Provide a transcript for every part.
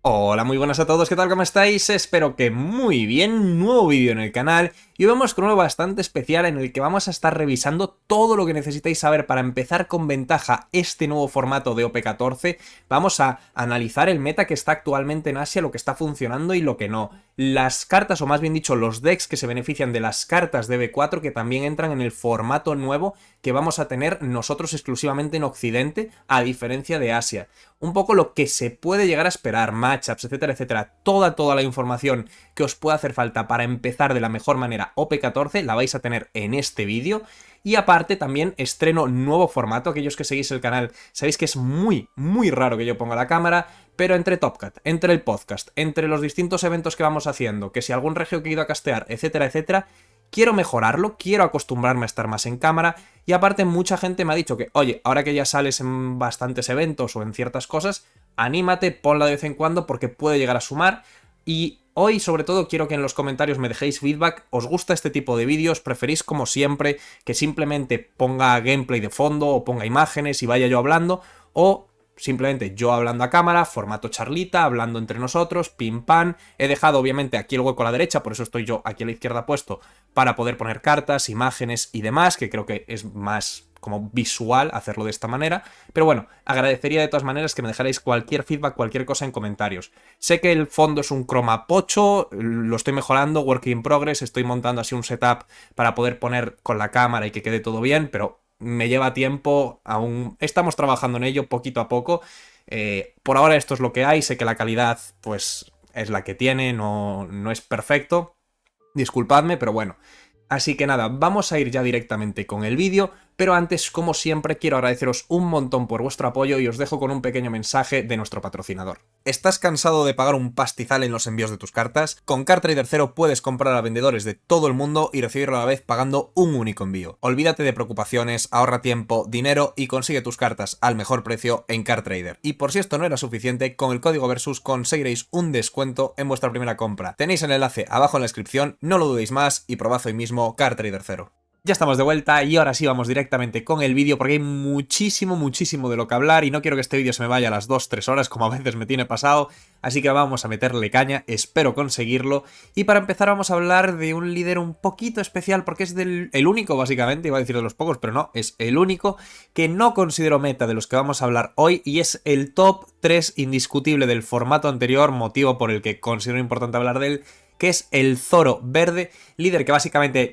Hola, muy buenas a todos, ¿qué tal? ¿Cómo estáis? Espero que muy bien, nuevo vídeo en el canal y hoy vamos con uno bastante especial en el que vamos a estar revisando todo lo que necesitáis saber para empezar con ventaja este nuevo formato de OP14. Vamos a analizar el meta que está actualmente en Asia, lo que está funcionando y lo que no. Las cartas, o más bien dicho, los decks que se benefician de las cartas de B4 que también entran en el formato nuevo que vamos a tener nosotros exclusivamente en Occidente, a diferencia de Asia. Un poco lo que se puede llegar a esperar, matchups, etcétera, etcétera, toda la información que os pueda hacer falta para empezar de la mejor manera OP14 la vais a tener en este vídeo. Y aparte también estreno nuevo formato, aquellos que seguís el canal sabéis que es muy raro que yo ponga la cámara, pero entre Top Cat, entre el podcast, entre los distintos eventos que vamos haciendo, que si algún regio que he ido a castear, etcétera, etcétera, quiero mejorarlo, quiero acostumbrarme a estar más en cámara y aparte mucha gente me ha dicho que, oye, ahora que ya sales en bastantes eventos o en ciertas cosas, anímate, ponla de vez en cuando porque puede llegar a sumar y hoy sobre todo quiero que en los comentarios me dejéis feedback, ¿os gusta este tipo de vídeos? ¿Preferís como siempre que simplemente ponga gameplay de fondo o ponga imágenes y vaya yo hablando? ¿O simplemente yo hablando a cámara, formato charlita, hablando entre nosotros, pim pam? He dejado obviamente aquí el hueco a la derecha, por eso estoy yo aquí a la izquierda puesto, para poder poner cartas, imágenes y demás, que creo que es más como visual hacerlo de esta manera, pero bueno, agradecería de todas maneras que me dejarais cualquier feedback, cualquier cosa en comentarios. Sé que el fondo es un croma pocho, lo estoy mejorando, work in progress, estoy montando así un setup para poder poner con la cámara y que quede todo bien, pero me lleva tiempo, aún estamos trabajando en ello poquito a poco. Por ahora esto es lo que hay, sé que la calidad pues es la que tiene, no es perfecto, disculpadme, pero bueno. Así que nada, vamos a ir ya directamente con el vídeo, pero antes, como siempre, quiero agradeceros un montón por vuestro apoyo y os dejo con un pequeño mensaje de nuestro patrocinador. ¿Estás cansado de pagar un pastizal en los envíos de tus cartas? Con CardTrader 0 puedes comprar a vendedores de todo el mundo y recibirlo a la vez pagando un único envío. Olvídate de preocupaciones, ahorra tiempo, dinero y consigue tus cartas al mejor precio en CardTrader. Y por si esto no era suficiente, con el código Versus conseguiréis un descuento en vuestra primera compra. Tenéis el enlace abajo en la descripción, no lo dudéis más y probad hoy mismo CardTrader 0. Ya estamos de vuelta y ahora sí vamos directamente con el vídeo porque hay muchísimo de lo que hablar y no quiero que este vídeo se me vaya a las 2-3 horas como a veces me tiene pasado, así que vamos a meterle caña, espero conseguirlo. Y para empezar vamos a hablar de un líder un poquito especial porque es el único básicamente, iba a decir de los pocos, pero no, es el único que no considero meta de los que vamos a hablar hoy y es el top 3 indiscutible del formato anterior, motivo por el que considero importante hablar de él, que es el Zoro verde, líder que básicamente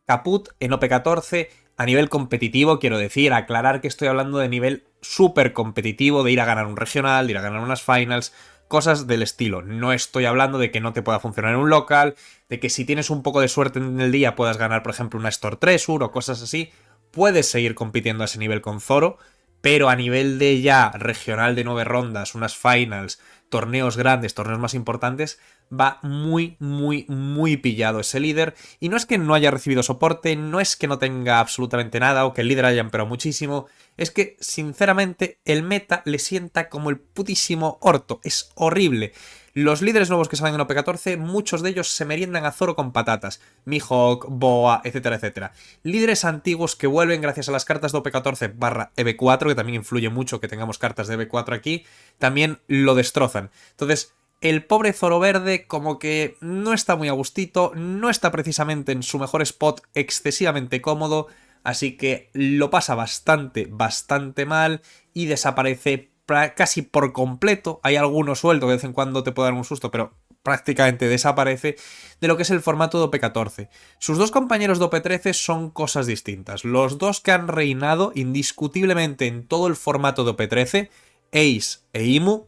caput en OP14 a nivel competitivo, quiero decir, aclarar que estoy hablando de nivel súper competitivo, de ir a ganar un regional, de ir a ganar unas finals, cosas del estilo. No estoy hablando de que no te pueda funcionar en un local, de que si tienes un poco de suerte en el día puedas ganar, por ejemplo, una Store Treasure o cosas así, puedes seguir compitiendo a ese nivel con Zoro, pero a nivel de ya regional de 9 rondas, unas finals, torneos grandes, torneos más importantes, va muy pillado ese líder. Y no es que no haya recibido soporte, no es que no tenga absolutamente nada o que el líder haya empeorado muchísimo, es que sinceramente el meta le sienta como el putísimo orto, es horrible. Los líderes nuevos que salen en OP14, muchos de ellos se meriendan a Zoro con patatas. Mihawk, Boa, etcétera, etcétera. Líderes antiguos que vuelven gracias a las cartas de OP14 barra EV4, que también influye mucho que tengamos cartas de EV4 aquí, también lo destrozan. Entonces, el pobre Zoro verde como que no está muy a gustito, no está precisamente en su mejor spot, excesivamente cómodo, así que lo pasa bastante mal y desaparece casi por completo. Hay alguno suelto que de vez en cuando te puede dar un susto, pero prácticamente desaparece de lo que es el formato de OP14. Sus dos compañeros de OP13 son cosas distintas. Los dos que han reinado indiscutiblemente en todo el formato de OP13, Ace e Imu,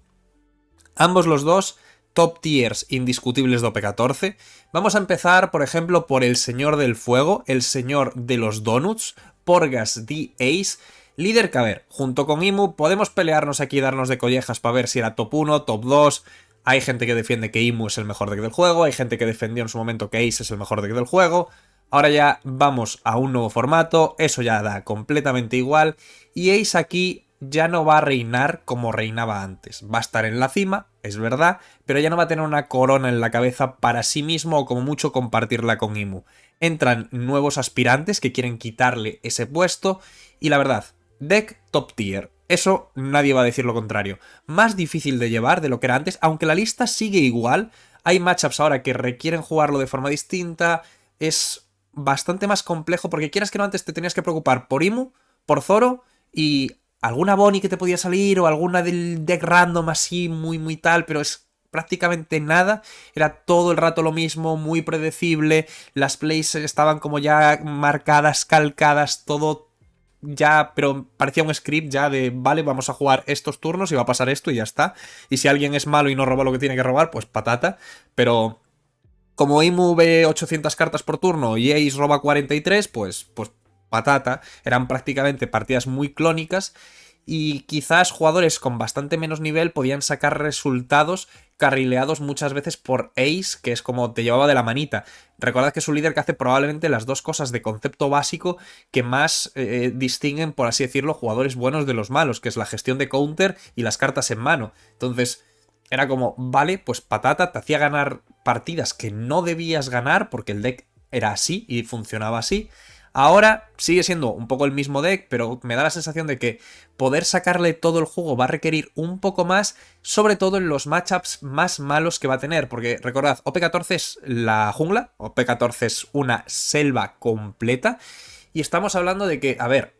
ambos los dos top tiers indiscutibles de OP14. Vamos a empezar, por ejemplo, por el Señor del Fuego, el Señor de los Donuts, Porgas D. Ace, líder que, a ver, junto con Imu podemos pelearnos aquí y darnos de collejas para ver si era top 1, top 2. Hay gente que defiende que Imu es el mejor deck del juego, hay gente que defendió en su momento que Ace es el mejor deck del juego. Ahora ya vamos a un nuevo formato, eso ya da completamente igual, y Ace aquí ya no va a reinar como reinaba antes. Va a estar en la cima, es verdad, pero ya no va a tener una corona en la cabeza para sí mismo o como mucho compartirla con Imu. Entran nuevos aspirantes que quieren quitarle ese puesto y la verdad, deck top tier. Eso nadie va a decir lo contrario. Más difícil de llevar de lo que era antes, aunque la lista sigue igual. Hay matchups ahora que requieren jugarlo de forma distinta. Es bastante más complejo porque quieras que no, antes te tenías que preocupar por Imu, por Zoro y alguna Bonnie que te podía salir o alguna del deck random así muy tal, pero es prácticamente nada. Era todo el rato lo mismo, muy predecible. Las plays estaban como ya marcadas, calcadas, todo ya, pero parecía un script ya de, vale, vamos a jugar estos turnos y va a pasar esto y ya está. Y si alguien es malo y no roba lo que tiene que robar, pues patata. Pero como Imu ve 800 cartas por turno y Ace roba 43, pues patata. Eran prácticamente partidas muy clónicas y quizás jugadores con bastante menos nivel podían sacar resultados carrileados muchas veces por Ace, que es como te llevaba de la manita. Recordad que es un líder que hace probablemente las dos cosas de concepto básico que más distinguen, por así decirlo, jugadores buenos de los malos, que es la gestión de counter y las cartas en mano. Entonces, era como, vale, pues patata, te hacía ganar partidas que no debías ganar porque el deck era así y funcionaba así. Ahora sigue siendo un poco el mismo deck, pero me da la sensación de que poder sacarle todo el juego va a requerir un poco más, sobre todo en los matchups más malos que va a tener, porque recordad, OP14 es la jungla, OP14 es una selva completa, y estamos hablando de que, a ver,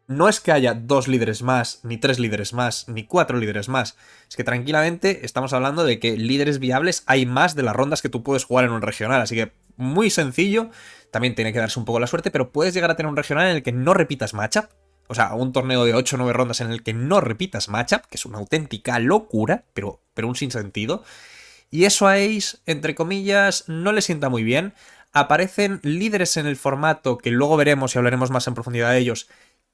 no es que haya 2 líderes más, ni 3 líderes más, ni 4 líderes más. Es que tranquilamente estamos hablando de que líderes viables hay más de las rondas que tú puedes jugar en un regional. Así que muy sencillo. También tiene que darse un poco la suerte, pero puedes llegar a tener un regional en el que no repitas matchup. O sea, un torneo de 8 o 9 rondas en el que no repitas matchup, que es una auténtica locura, pero un sinsentido. Y eso a Ace, entre comillas, no le sienta muy bien. Aparecen líderes en el formato, que luego veremos y hablaremos más en profundidad de ellos,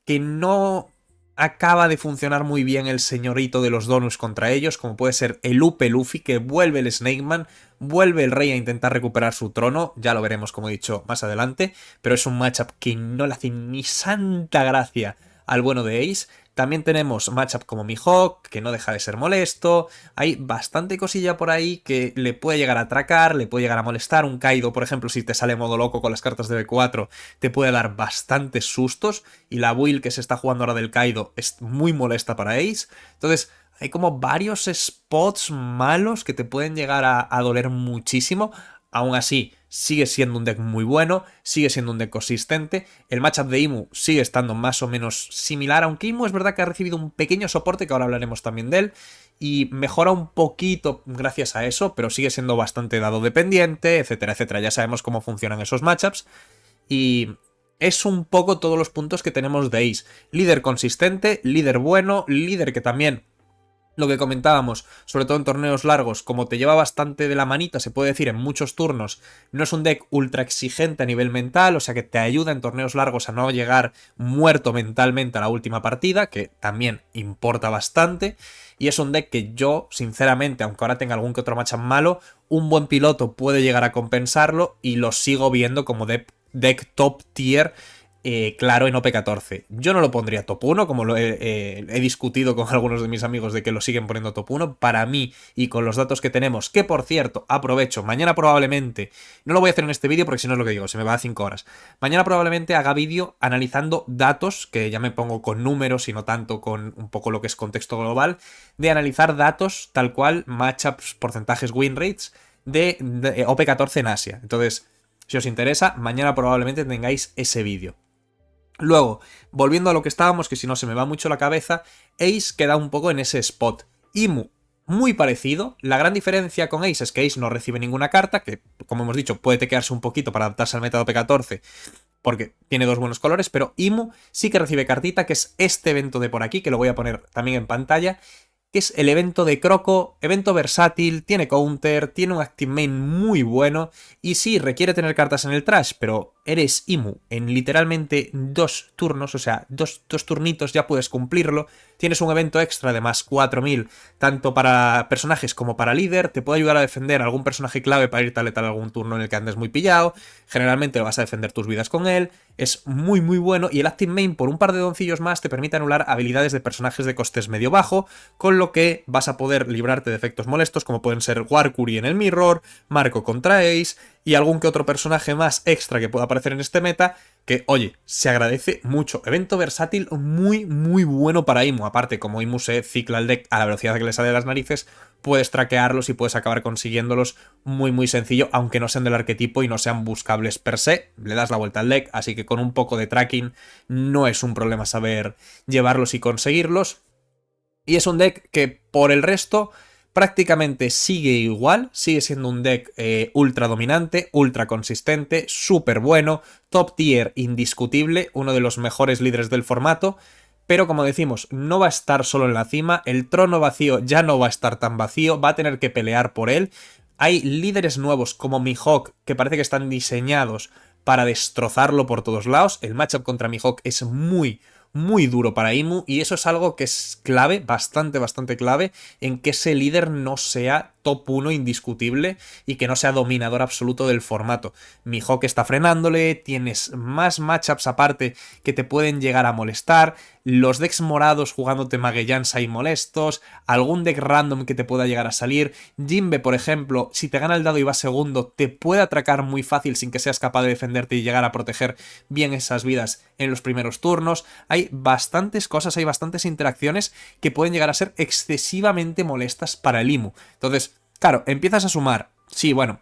que no acaba de funcionar muy bien el señorito de los donuts contra ellos, como puede ser el Upe Luffy, que vuelve el Snakeman, vuelve el rey a intentar recuperar su trono, ya lo veremos como he dicho más adelante, pero es un matchup que no le hace ni santa gracia al bueno de Ace. También tenemos matchup como Mihawk, que no deja de ser molesto. Hay bastante cosilla por ahí que le puede llegar a atracar, le puede llegar a molestar. Un Kaido, por ejemplo, si te sale modo loco con las cartas de B4, te puede dar bastantes sustos. Y la build que se está jugando ahora del Kaido es muy molesta para Ace. Entonces, hay como varios spots malos que te pueden llegar a doler muchísimo. Aún así, sigue siendo un deck muy bueno, sigue siendo un deck consistente. El matchup de Imu sigue estando más o menos similar, aunque Imu es verdad que ha recibido un pequeño soporte, que ahora hablaremos también de él, y mejora un poquito gracias a eso, pero sigue siendo bastante dado dependiente, etcétera, etcétera. Ya sabemos cómo funcionan esos matchups, y es un poco todos los puntos que tenemos de Ace. Líder consistente, líder bueno, líder que también, lo que comentábamos, sobre todo en torneos largos, como te lleva bastante de la manita, se puede decir en muchos turnos, no es un deck ultra exigente a nivel mental, o sea que te ayuda en torneos largos a no llegar muerto mentalmente a la última partida, que también importa bastante, y es un deck que yo, sinceramente, aunque ahora tenga algún que otro matchup malo, un buen piloto puede llegar a compensarlo y lo sigo viendo como deck top tier. Claro, en OP14. Yo no lo pondría top 1, como lo he discutido con algunos de mis amigos de que lo siguen poniendo top 1. Para mí, y con los datos que tenemos, que por cierto, aprovecho, mañana probablemente, no lo voy a hacer en este vídeo porque si no es lo que digo, se me va a 5 horas. Mañana probablemente haga vídeo analizando datos, que ya me pongo con números y no tanto con un poco lo que es contexto global, de analizar datos tal cual, matchups, porcentajes, win rates, de OP14 en Asia. Entonces, si os interesa, mañana probablemente tengáis ese vídeo. Luego, volviendo a lo que estábamos, que si no se me va mucho la cabeza, Ace queda un poco en ese spot. Imu, muy parecido. La gran diferencia con Ace es que Ace no recibe ninguna carta, que como hemos dicho puede tequearse un poquito para adaptarse al meta de P14, porque tiene dos buenos colores, pero Imu sí que recibe cartita, que es este evento de por aquí, que lo voy a poner también en pantalla, que es el evento de Croco, evento versátil, tiene counter, tiene un active main muy bueno, y sí, requiere tener cartas en el trash, pero eres Imu en literalmente 2 turnos, o sea, dos turnitos ya puedes cumplirlo. Tienes un evento extra de más 4000, tanto para personajes como para líder, te puede ayudar a defender algún personaje clave para irte a letal algún turno en el que andes muy pillado, generalmente vas a defender tus vidas con él, es muy bueno, y el Active Main por un par de doncillos más te permite anular habilidades de personajes de costes medio bajo, con lo que vas a poder librarte de efectos molestos como pueden ser Warcury en el Mirror, Marco contra Ace, y algún que otro personaje más extra que pueda aparecer en este meta, que, oye, se agradece mucho. Evento versátil muy, muy bueno para Imu. Aparte, como Imu se cicla el deck a la velocidad que le sale de las narices, puedes traquearlos y puedes acabar consiguiéndolos muy, muy sencillo, aunque no sean del arquetipo y no sean buscables per se. Le das la vuelta al deck, así que con un poco de tracking no es un problema saber llevarlos y conseguirlos. Y es un deck que, por el resto, prácticamente sigue igual, sigue siendo un deck ultra dominante, ultra consistente, súper bueno, top tier indiscutible, uno de los mejores líderes del formato, pero como decimos, no va a estar solo en la cima, el trono vacío ya no va a estar tan vacío, va a tener que pelear por él. Hay líderes nuevos como Mihawk que parece que están diseñados para destrozarlo por todos lados. El matchup contra Mihawk es muy, muy duro para Imu y eso es algo que es clave, bastante, bastante clave, en que ese líder no sea top 1 indiscutible y que no sea dominador absoluto del formato. Mihawk está frenándole, tienes más matchups aparte que te pueden llegar a molestar, los decks morados jugándote Magellans ahí molestos, algún deck random que te pueda llegar a salir, Jinbe por ejemplo, si te gana el dado y va segundo, te puede atracar muy fácil sin que seas capaz de defenderte y llegar a proteger bien esas vidas en los primeros turnos. Hay bastantes cosas, hay bastantes interacciones que pueden llegar a ser excesivamente molestas para el Imu. Entonces, claro, empiezas a sumar. Sí, bueno,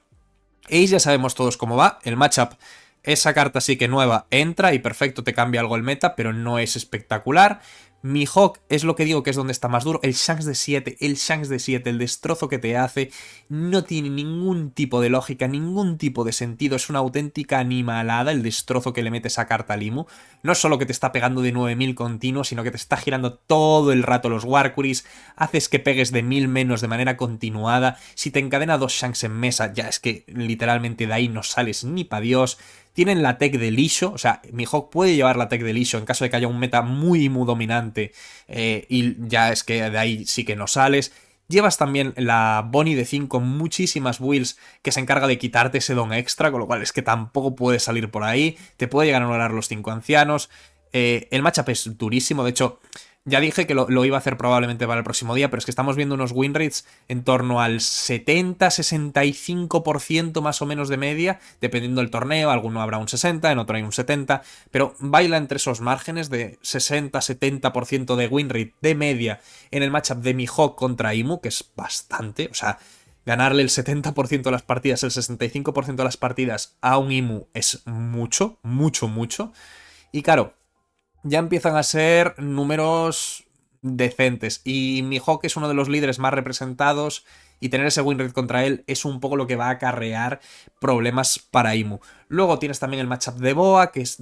Ace ya sabemos todos cómo va. El matchup, esa carta sí que nueva entra y perfecto, te cambia algo el meta, pero no es espectacular. Mihawk es lo que digo que es donde está más duro. El Shanks de 7, el destrozo que te hace, no tiene ningún tipo de lógica, ningún tipo de sentido. Es una auténtica animalada el destrozo que le mete esa carta al Imu. No es solo que te está pegando de 9000 continuos, sino que te está girando todo el rato los Warcuries, haces que pegues de 1000 menos de manera continuada. Si te encadena 2 Shanks en mesa, ya es que literalmente de ahí no sales ni pa' Dios. Tienen la tech de Lisho, o sea, Mihawk puede llevar la tech de Lisho en caso de que haya un meta muy, muy dominante y ya es que de ahí sí que no sales. Llevas también la Bonnie de 5, muchísimas builds que se encarga de quitarte ese don extra, con lo cual es que tampoco puedes salir por ahí, te puede llegar a anular los 5 ancianos. El matchup es durísimo, de hecho, ya dije que lo iba a hacer probablemente para el próximo día, pero es que estamos viendo unos win rates en torno al 70-65% más o menos de media, dependiendo del torneo, alguno habrá un 60, en otro hay un 70, pero baila entre esos márgenes de 60-70% de win rate de media en el matchup de Mihawk contra Imu, que es bastante, o sea, ganarle el 70% de las partidas, el 65% de las partidas a un Imu es mucho, mucho, mucho, y claro, ya empiezan a ser números decentes. Y Mihawk es uno de los líderes más representados y tener ese win rate contra él es un poco lo que va a acarrear problemas para Imu. Luego tienes también el matchup de Boa, que es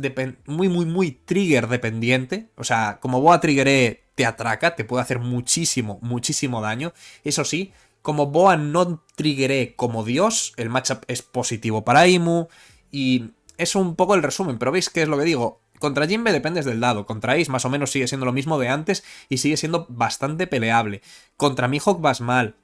muy, muy, muy trigger dependiente. O sea, como Boa triggeré te atraca, te puede hacer muchísimo, muchísimo daño. Eso sí, como Boa no triggeré como Dios, el matchup es positivo para Imu. Y eso un poco el resumen, pero ¿veis qué es lo que digo? Contra Jinbe dependes del dado, contra Ace más o menos sigue siendo lo mismo de antes y sigue siendo bastante peleable. Contra Mihawk vas mal.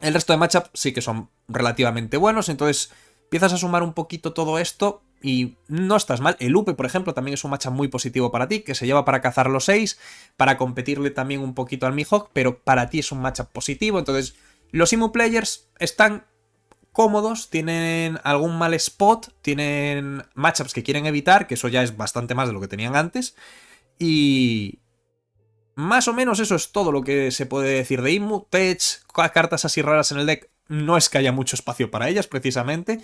El resto de matchups sí que son relativamente buenos, entonces empiezas a sumar un poquito todo esto y no estás mal. El Upe, por ejemplo, también es un matchup muy positivo para ti, que se lleva para cazar los 6, para competirle también un poquito al Mihawk, pero para ti es un matchup positivo, entonces los Imu players están cómodos, tienen algún mal spot, tienen matchups que quieren evitar, que eso ya es bastante más de lo que tenían antes, y más o menos eso es todo lo que se puede decir de Imu. Tech, cartas así raras en el deck, no es que haya mucho espacio para ellas precisamente.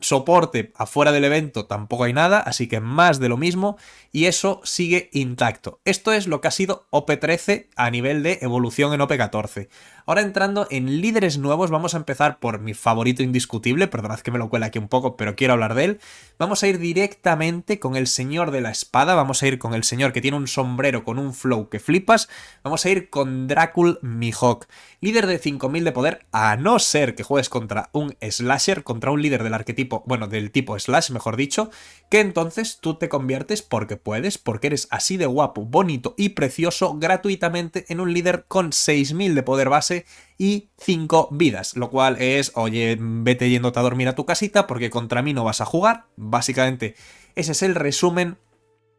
Soporte afuera del evento tampoco hay nada, así que más de lo mismo y eso sigue intacto. Esto es lo que ha sido OP13 a nivel de evolución en OP14. Ahora entrando en líderes nuevos, vamos a empezar por mi favorito indiscutible, perdonad que me lo cuela aquí un poco, pero quiero hablar de él. Vamos a ir directamente con el señor de la espada, vamos a ir con el señor que tiene un sombrero con un flow que flipas, vamos a ir con Dracul Mihawk. Líder de 5000 de poder, a no ser que juegues contra un slasher, contra un líder del arquetipo, bueno, del tipo slash, mejor dicho, que entonces tú te conviertes porque puedes, porque eres así de guapo, bonito y precioso gratuitamente en un líder con 6000 de poder base y 5 vidas, lo cual es, oye, vete yéndote a dormir a tu casita porque contra mí no vas a jugar, básicamente ese es el resumen.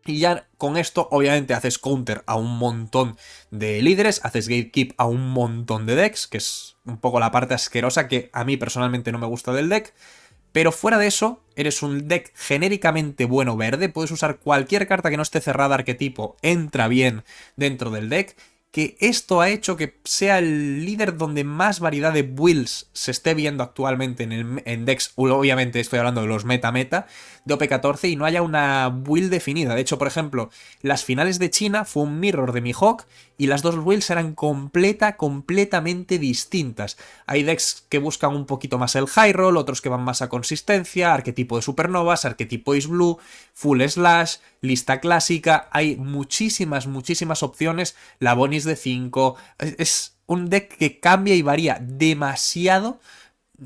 Y ya con esto obviamente haces counter a un montón de líderes, haces gatekeep a un montón de decks, que es un poco la parte asquerosa que a mí personalmente no me gusta del deck, Pero fuera de eso, eres un deck genéricamente bueno verde, puedes usar cualquier carta que no esté cerrada arquetipo, entra bien dentro del deck, que esto ha hecho que sea el líder donde más variedad de builds se esté viendo actualmente en decks, obviamente estoy hablando de los meta-meta, de OP14 y no haya una build definida. De hecho, por ejemplo, las finales de China fue un mirror de Mihawk y las dos builds eran completamente distintas. Hay decks que buscan un poquito más el high roll, otros que van más a consistencia, arquetipo de supernovas, arquetipo Ace Blue, full slash, lista clásica, hay muchísimas opciones, la Bonis de 5, es un deck que cambia y varía demasiado.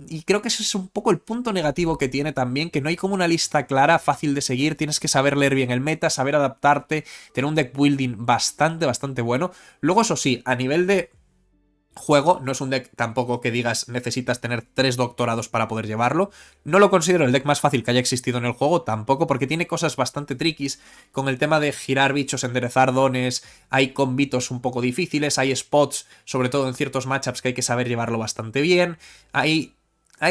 Y creo que ese es un poco el punto negativo que tiene también, que no hay como una lista clara, fácil de seguir, tienes que saber leer bien el meta, saber adaptarte, tener un deck building bastante bueno. Luego, eso sí, a nivel de juego, no es un deck tampoco que digas necesitas tener 3 doctorados para poder llevarlo. No lo considero el deck más fácil que haya existido en el juego, tampoco, porque tiene cosas bastante triquis con el tema de girar bichos, enderezar dones, hay combitos un poco difíciles, hay spots, sobre todo en ciertos matchups que hay que saber llevarlo bastante bien, hay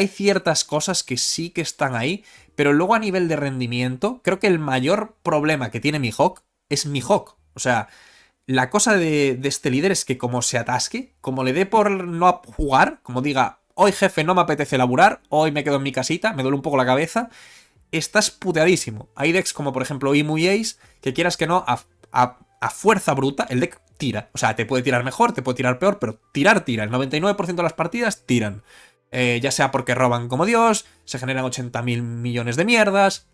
ciertas cosas que sí que están ahí, pero luego a nivel de rendimiento, creo que el mayor problema que tiene Mihawk es Mihawk. O sea, la cosa de este líder es que como se atasque, como le dé por no jugar, como diga, hoy jefe no me apetece laburar, hoy me quedo en mi casita, me duele un poco la cabeza, estás puteadísimo. Hay decks como por ejemplo Imu y Ace, que quieras que no, a fuerza bruta, el deck tira. O sea, te puede tirar mejor, te puede tirar peor, pero tira. El 99% de las partidas tiran. Ya sea porque roban como Dios, se generan 80.000 millones de mierdas.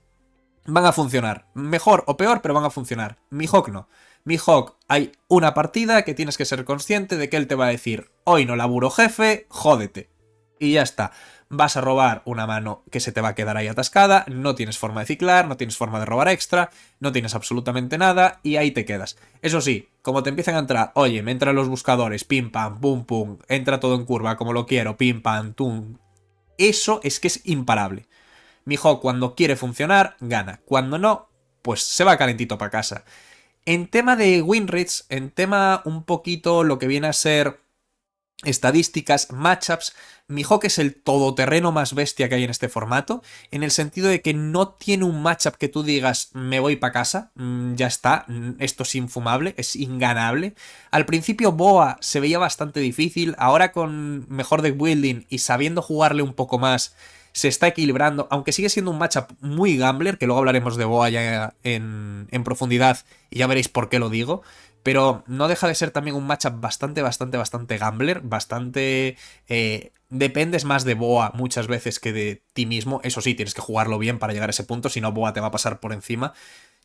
Van a funcionar. Mejor o peor, pero van a funcionar. Mihawk no. Mihawk, hay una partida que tienes que ser consciente de que él te va a decir: hoy no laburo jefe, jódete. Y ya está. Vas a robar una mano que se te va a quedar ahí atascada, no tienes forma de ciclar, no tienes forma de robar extra, no tienes absolutamente nada y ahí te quedas. Eso sí, como te empiezan a entrar, oye, me entran los buscadores, pim pam, pum pum, entra todo en curva como lo quiero, pim pam, tum. Eso es que es imparable. Mihawk cuando quiere funcionar, gana. Cuando no, pues se va calentito para casa. En tema de win rates, en tema un poquito lo que viene a ser estadísticas, matchups, Mihawk es el todoterreno más bestia que hay en este formato, en el sentido de que no tiene un matchup que tú digas me voy para casa, ya está, esto es infumable, es inganable. Al principio Boa se veía bastante difícil, ahora con mejor deck building y sabiendo jugarle un poco más, se está equilibrando, aunque sigue siendo un matchup muy gambler, que luego hablaremos de Boa ya en profundidad y ya veréis por qué lo digo. Pero no deja de ser también un matchup bastante gambler, bastante... dependes más de Boa muchas veces que de ti mismo. Eso sí, tienes que jugarlo bien para llegar a ese punto, si no Boa te va a pasar por encima.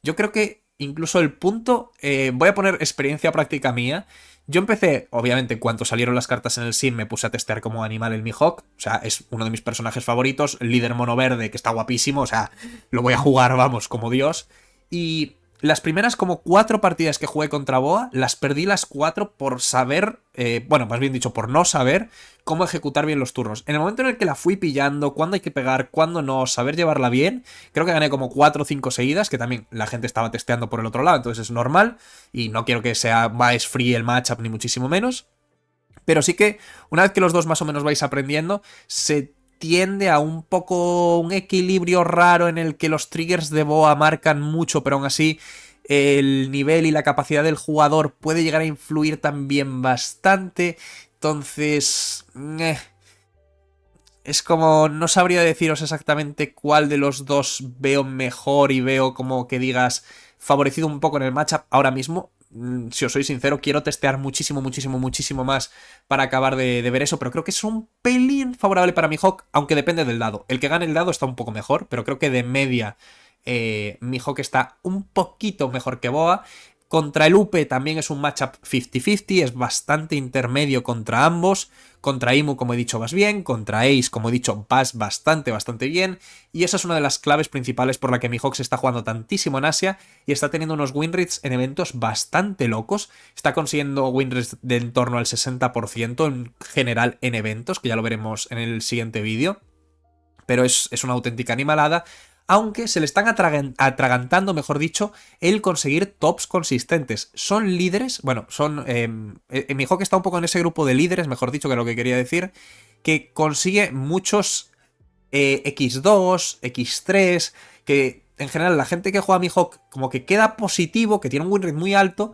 Yo creo que incluso el punto... voy a poner experiencia práctica mía. Yo empecé, obviamente, en cuanto salieron las cartas en el sim, me puse a testear como animal el Mihawk. O sea, es uno de mis personajes favoritos. Líder mono verde, que está guapísimo. O sea, lo voy a jugar, vamos, como Dios. Y... las primeras como 4 partidas que jugué contra Boa, las perdí las 4 por saber, bueno, más bien dicho, por no saber cómo ejecutar bien los turnos. En el momento en el que la fui pillando, cuándo hay que pegar, cuándo no, saber llevarla bien, creo que gané como 4 o 5 seguidas, que también la gente estaba testeando por el otro lado, entonces es normal, y no quiero que sea más free el matchup, ni muchísimo menos. Pero sí que, una vez que los dos más o menos vais aprendiendo, se tiende a un poco un equilibrio raro en el que los triggers de Boa marcan mucho, pero aún así el nivel y la capacidad del jugador puede llegar a influir también bastante. Entonces... es como... no sabría deciros exactamente cuál de los dos veo mejor y veo como que digas favorecido un poco en el matchup ahora mismo. Si os soy sincero, quiero testear muchísimo más para acabar de ver eso, pero creo que es un pelín favorable para Mihawk, aunque depende del dado. El que gane el dado está un poco mejor, pero creo que de media Mihawk está un poquito mejor que Boa. Contra el UP también es un matchup 50-50, es bastante intermedio contra ambos. Contra Imu, como he dicho, vas bien. Contra Ace, como he dicho, vas bastante bien. Y esa es una de las claves principales por la que Mihawk se está jugando tantísimo en Asia y está teniendo unos win rates en eventos bastante locos. Está consiguiendo win rates de en torno al 60% en general en eventos, que ya lo veremos en el siguiente vídeo. Pero es una auténtica animalada. Aunque se le están atragantando, mejor dicho, el conseguir tops consistentes. Son líderes, bueno, son... Mihawk está un poco en ese grupo de líderes, mejor dicho, que lo que quería decir, que consigue muchos X2, X3, que en general la gente que juega a Mihawk como que queda positivo, que tiene un win rate muy alto,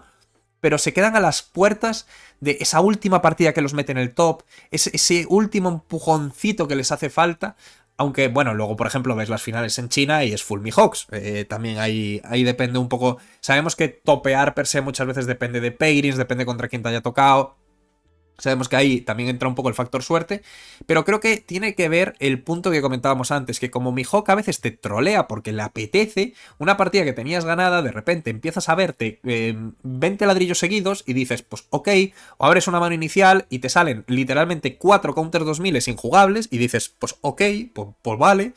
pero se quedan a las puertas de esa última partida que los mete en el top, ese último empujoncito que les hace falta. Aunque, bueno, luego, por ejemplo, ves las finales en China y es full Mihawks. También ahí depende un poco. Sabemos que topear per se muchas veces depende de pairings, depende contra quién te haya tocado. Sabemos que ahí también entra un poco el factor suerte, pero creo que tiene que ver el punto que comentábamos antes, que como Mihawk a veces te trolea porque le apetece, una partida que tenías ganada, de repente empiezas a verte 20 ladrillos seguidos y dices, pues ok, o abres una mano inicial y te salen literalmente 4 counter 2000 injugables y dices, pues ok, pues vale,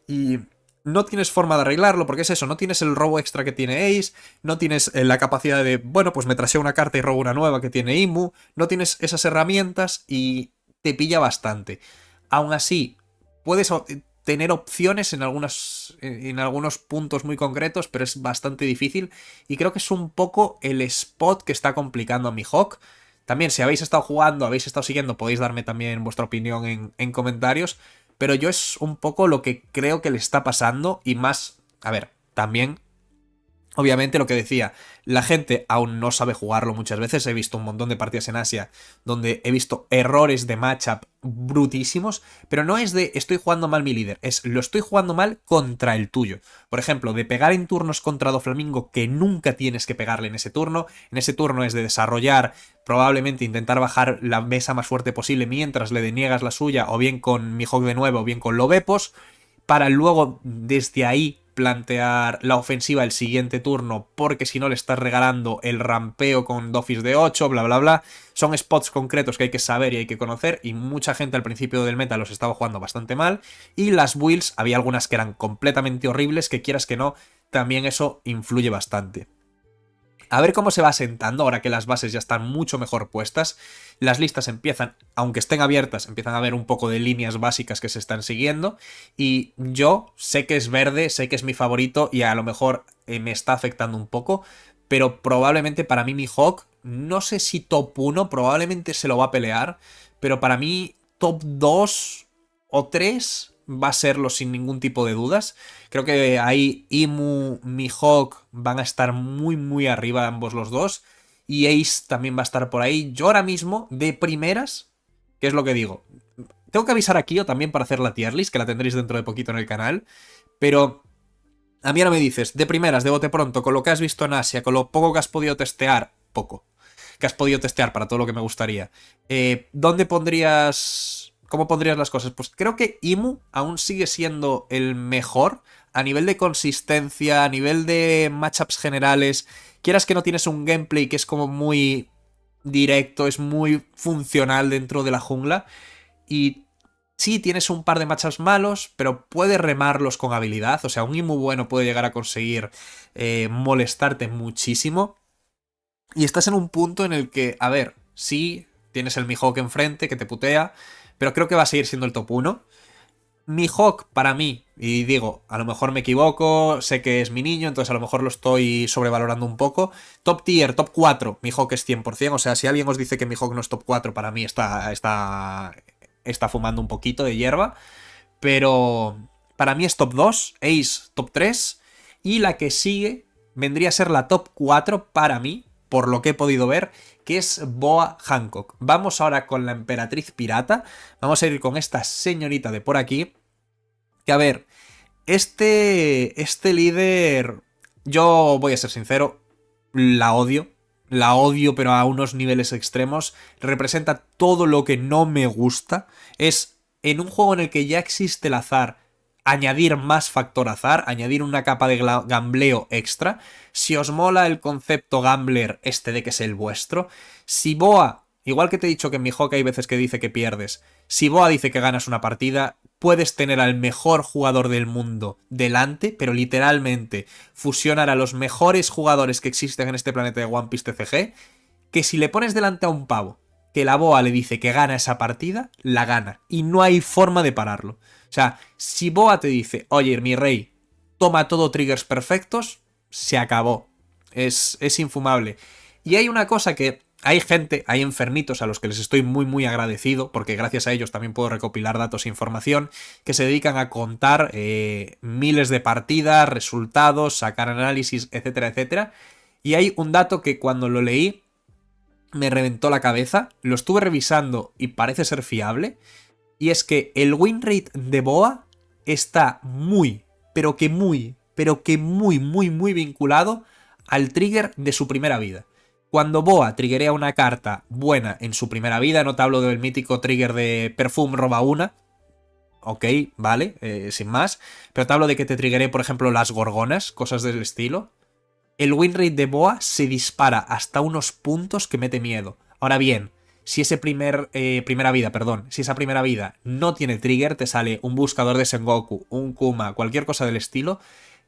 y no tienes forma de arreglarlo, porque es eso, no tienes el robo extra que tiene Ace, no tienes la capacidad de, bueno, pues me traseo una carta y robo una nueva que tiene Imu, no tienes esas herramientas y te pilla bastante. Aún así, puedes tener opciones en algunos puntos muy concretos, pero es bastante difícil y creo que es un poco el spot que está complicando a Mihawk. También, si habéis estado jugando, habéis estado siguiendo, podéis darme también vuestra opinión en comentarios. Pero yo es un poco lo que creo que le está pasando y más... A ver, también... Obviamente lo que decía, la gente aún no sabe jugarlo muchas veces, he visto un montón de partidas en Asia donde he visto errores de matchup brutísimos, pero no es de estoy jugando mal mi líder, es lo estoy jugando mal contra el tuyo. Por ejemplo, de pegar en turnos contra Doflamingo que nunca tienes que pegarle en ese turno es de desarrollar, probablemente intentar bajar la mesa más fuerte posible mientras le deniegas la suya, o bien con Mihawk de nuevo, o bien con Lobepos, para luego desde ahí plantear la ofensiva el siguiente turno, porque si no le estás regalando el rampeo con Dofis de 8, bla bla bla. Son spots concretos que hay que saber y hay que conocer, y mucha gente al principio del meta los estaba jugando bastante mal, y las builds había algunas que eran completamente horribles, que quieras que no, también eso influye bastante. A ver cómo se va sentando ahora que las bases ya están mucho mejor puestas. Las listas empiezan, aunque estén abiertas, empiezan a ver un poco de líneas básicas que se están siguiendo. Y yo sé que es verde, sé que es mi favorito y a lo mejor me está afectando un poco. Pero probablemente para mí Mihawk, no sé si top 1, probablemente se lo va a pelear. Pero para mí top 2 o 3 va a serlo sin ningún tipo de dudas. Creo que ahí Imu, Mihawk van a estar muy muy arriba ambos los dos. Y Ace también va a estar por ahí. Yo ahora mismo, de primeras, ¿qué es lo que digo? Tengo que avisar a Kyo también para hacer la tier list, que la tendréis dentro de poquito en el canal. Pero a mí ahora me dices, de primeras, de bote pronto, con lo que has visto en Asia, con lo poco que has podido testear, poco, que has podido testear para todo lo que me gustaría, ¿dónde pondrías... ¿Cómo pondrías las cosas? Pues creo que Imu aún sigue siendo el mejor a nivel de consistencia, a nivel de matchups generales. Quieras que no tienes un gameplay que es como muy directo, es muy funcional dentro de la jungla. Y sí, tienes un par de matchups malos, pero puedes remarlos con habilidad. O sea, un Imu bueno puede llegar a conseguir molestarte muchísimo. Y estás en un punto en el que, a ver, sí, tienes el Mihawk enfrente que te putea, pero creo que va a seguir siendo el top 1. Mihawk para mí, y digo, a lo mejor me equivoco, sé que es mi niño, entonces a lo mejor lo estoy sobrevalorando un poco. Top tier, top 4, Mihawk es 100%, o sea, si alguien os dice que Mihawk no es top 4, para mí está fumando un poquito de hierba, pero para mí es top 2, Ace top 3, y la que sigue vendría a ser la top 4 para mí, por lo que he podido ver, que es Boa Hancock. Vamos ahora con la Emperatriz Pirata, vamos a ir con esta señorita de por aquí, que a ver, este líder, yo voy a ser sincero, la odio pero a unos niveles extremos, representa todo lo que no me gusta, es en un juego en el que ya existe el azar, añadir más factor azar, añadir una capa de gambleo extra. Si os mola el concepto gambler este de que es el vuestro, si Boa, igual que te he dicho que en mi Mihawk hay veces que dice que pierdes, si Boa dice que ganas una partida, puedes tener al mejor jugador del mundo delante, pero literalmente fusionar a los mejores jugadores que existen en este planeta de One Piece TCG, que si le pones delante a un pavo que la Boa le dice que gana esa partida, la gana. Y no hay forma de pararlo. O sea, si Boa te dice, oye, mi rey, toma todo triggers perfectos, se acabó. Es infumable. Y hay una cosa que Hay gente, hay enfermitos a los que les estoy muy muy agradecido, porque gracias a ellos también puedo recopilar datos e información, que se dedican a contar miles de partidas, resultados, sacar análisis, etcétera, etcétera. Y hay un dato que cuando lo leí me reventó la cabeza, lo estuve revisando y parece ser fiable, y es que el win rate de Boa está muy, muy vinculado al trigger de su primera vida. Cuando Boa triggerea una carta buena en su primera vida, no te hablo del mítico trigger de Perfume roba una, ok, vale, sin más, pero te hablo de que te triggeré, por ejemplo, las gorgonas, cosas del estilo. El win rate de Boa se dispara hasta unos puntos que mete miedo. Ahora bien, si esa primera vida no tiene trigger, te sale un buscador de Sengoku, un Kuma, cualquier cosa del estilo,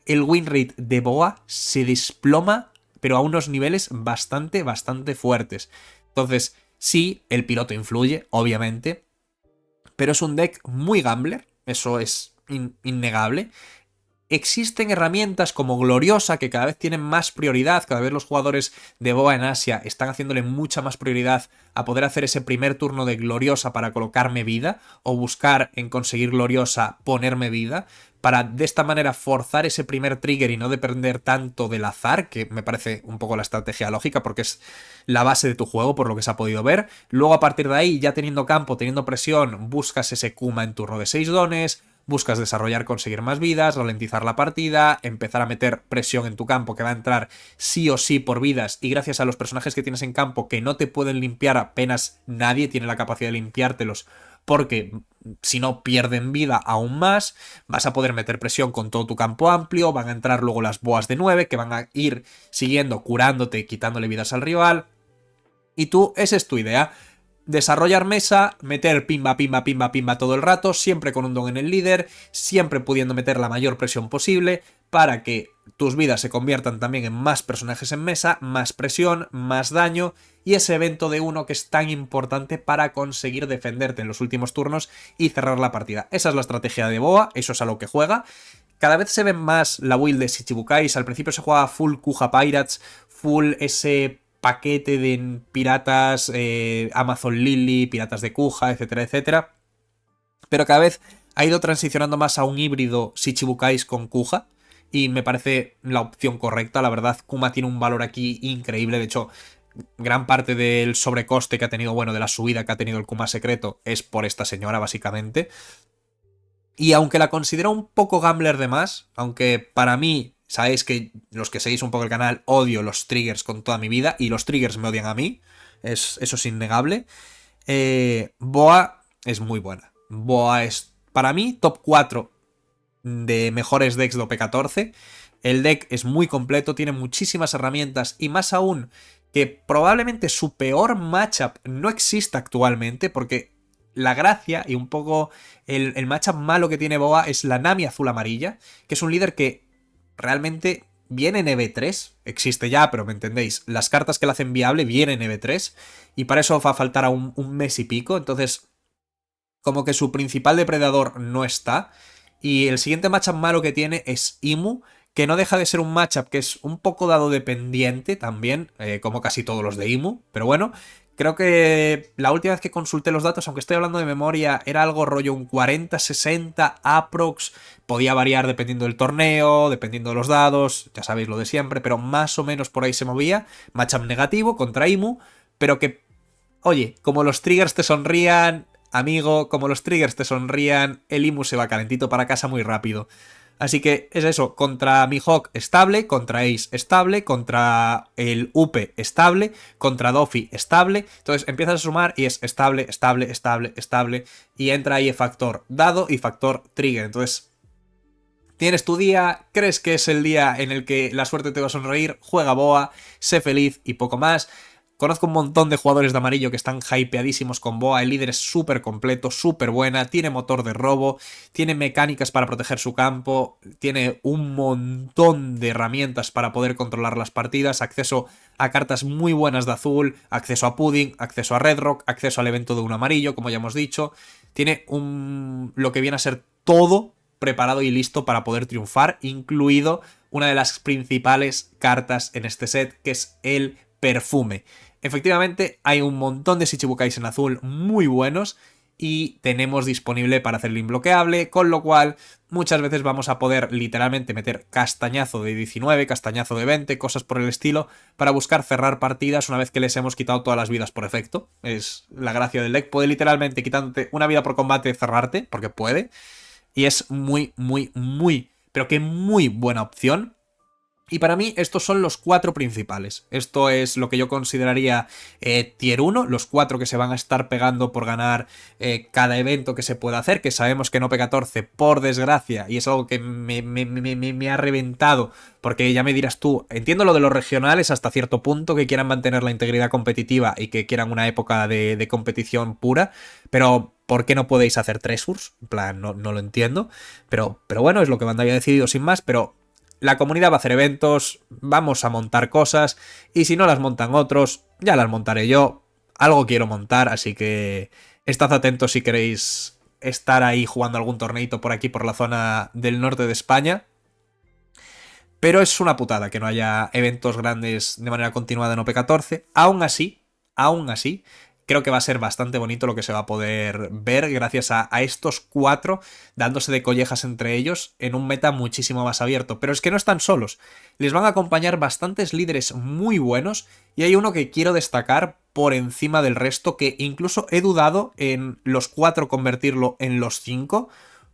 el win rate de Boa se desploma, pero a unos niveles bastante fuertes. Entonces, sí, el piloto influye, obviamente, pero es un deck muy gambler, eso es innegable. Existen herramientas como Gloriosa que cada vez tienen más prioridad, cada vez los jugadores de Boa en Asia están haciéndole mucha más prioridad a poder hacer ese primer turno de Gloriosa para colocarme vida o buscar en conseguir Gloriosa ponerme vida, para de esta manera forzar ese primer trigger y no depender tanto del azar, que me parece un poco la estrategia lógica porque es la base de tu juego por lo que se ha podido ver. Luego a partir de ahí, ya teniendo campo, teniendo presión, buscas ese Kuma en turno de 6 dones, buscas desarrollar, conseguir más vidas, ralentizar la partida, empezar a meter presión en tu campo que va a entrar sí o sí por vidas, y gracias a los personajes que tienes en campo que no te pueden limpiar, apenas nadie tiene la capacidad de limpiártelos porque si no pierden vida aún más, vas a poder meter presión con todo tu campo amplio, van a entrar luego las boas de 9 que van a ir siguiendo, curándote, quitándole vidas al rival, y tú, esa es tu idea. Desarrollar mesa, meter pimba todo el rato, siempre con un don en el líder, siempre pudiendo meter la mayor presión posible para que tus vidas se conviertan también en más personajes en mesa, más presión, más daño y ese evento de uno que es tan importante para conseguir defenderte en los últimos turnos y cerrar la partida. Esa es la estrategia de Boa, eso es a lo que juega. Cada vez se ve más la build de Shichibukais, al principio se jugaba full Kuja Pirates, full ese paquete de piratas, Amazon Lily, piratas de Kuja, etcétera, etcétera. Pero cada vez ha ido transicionando más a un híbrido Shichibukais con Kuja. Y me parece la opción correcta. La verdad, Kuma tiene un valor aquí increíble. De hecho, gran parte del sobrecoste que ha tenido, bueno, de la subida que ha tenido el Kuma secreto es por esta señora, básicamente. Y aunque la considero un poco gambler de más, aunque para mí, sabéis que los que seguís un poco el canal, odio los triggers con toda mi vida, y los triggers me odian a mí, eso es innegable, Boa es muy buena. Boa es, para mí, top 4 de mejores decks de OP14. El deck es muy completo, tiene muchísimas herramientas, y más aún, que probablemente su peor matchup no exista actualmente, porque la gracia y un poco el matchup malo que tiene Boa es la Nami azul-amarilla, que es un líder que realmente viene en EV3, existe ya, pero me entendéis, las cartas que la hacen viable vienen en EV3, y para eso va a faltar a un mes y pico, entonces como que su principal depredador no está, y el siguiente matchup malo que tiene es Imu, que no deja de ser un matchup que es un poco dado dependiente también, como casi todos los de Imu, pero bueno, creo que la última vez que consulté los datos, aunque estoy hablando de memoria, era algo rollo un 40-60 aprox, podía variar dependiendo del torneo, dependiendo de los dados, ya sabéis lo de siempre, pero más o menos por ahí se movía, matchup negativo contra Imu, pero que, oye, como los triggers te sonrían, amigo, como los triggers te sonrían, el Imu se va calentito para casa muy rápido. Así que es eso, contra Mihawk estable, contra Ace estable, contra el Upe estable, contra Doffy estable. Entonces empiezas a sumar y es estable, estable, estable, estable. Y entra ahí el factor dado y factor trigger. Entonces tienes tu día, crees que es el día en el que la suerte te va a sonreír, juega Boa, sé feliz y poco más. Conozco un montón de jugadores de amarillo que están hypeadísimos con Boa, el líder es súper completo, súper buena, tiene motor de robo, tiene mecánicas para proteger su campo, tiene un montón de herramientas para poder controlar las partidas, acceso a cartas muy buenas de azul, acceso a Pudding, acceso a Red Rock, acceso al evento de un amarillo, como ya hemos dicho, tiene lo que viene a ser todo preparado y listo para poder triunfar, incluido una de las principales cartas en este set, que es el Perfume. Efectivamente, hay un montón de Shichibukais en azul muy buenos y tenemos disponible para hacerlo imbloqueable, con lo cual muchas veces vamos a poder literalmente meter castañazo de 19, castañazo de 20, cosas por el estilo, para buscar cerrar partidas una vez que les hemos quitado todas las vidas por efecto. Es la gracia del deck, puede literalmente quitándote una vida por combate cerrarte, porque puede, y es muy, muy, muy, pero que muy buena opción. Y para mí estos son los 4 principales. Esto es lo que yo consideraría tier 1, los 4 que se van a estar pegando por ganar cada evento que se pueda hacer, que sabemos que no P14 por desgracia, y es algo que me ha reventado, porque ya me dirás tú, entiendo lo de los regionales hasta cierto punto, que quieran mantener la integridad competitiva y que quieran una época de competición pura, pero ¿por qué no podéis hacer 3 Urs? En plan, no lo entiendo, pero bueno, es lo que Bandai ha decidido sin más, pero... La comunidad va a hacer eventos, vamos a montar cosas, y si no las montan otros, ya las montaré yo. Algo quiero montar, así que estad atentos si queréis estar ahí jugando algún torneito por aquí, por la zona del norte de España. Pero es una putada que no haya eventos grandes de manera continuada en OP14. Aún así, creo que va a ser bastante bonito lo que se va a poder ver gracias a estos 4 dándose de collejas entre ellos en un meta muchísimo más abierto. Pero es que no están solos, les van a acompañar bastantes líderes muy buenos y hay uno que quiero destacar por encima del resto, que incluso he dudado en los 4 convertirlo en los 5,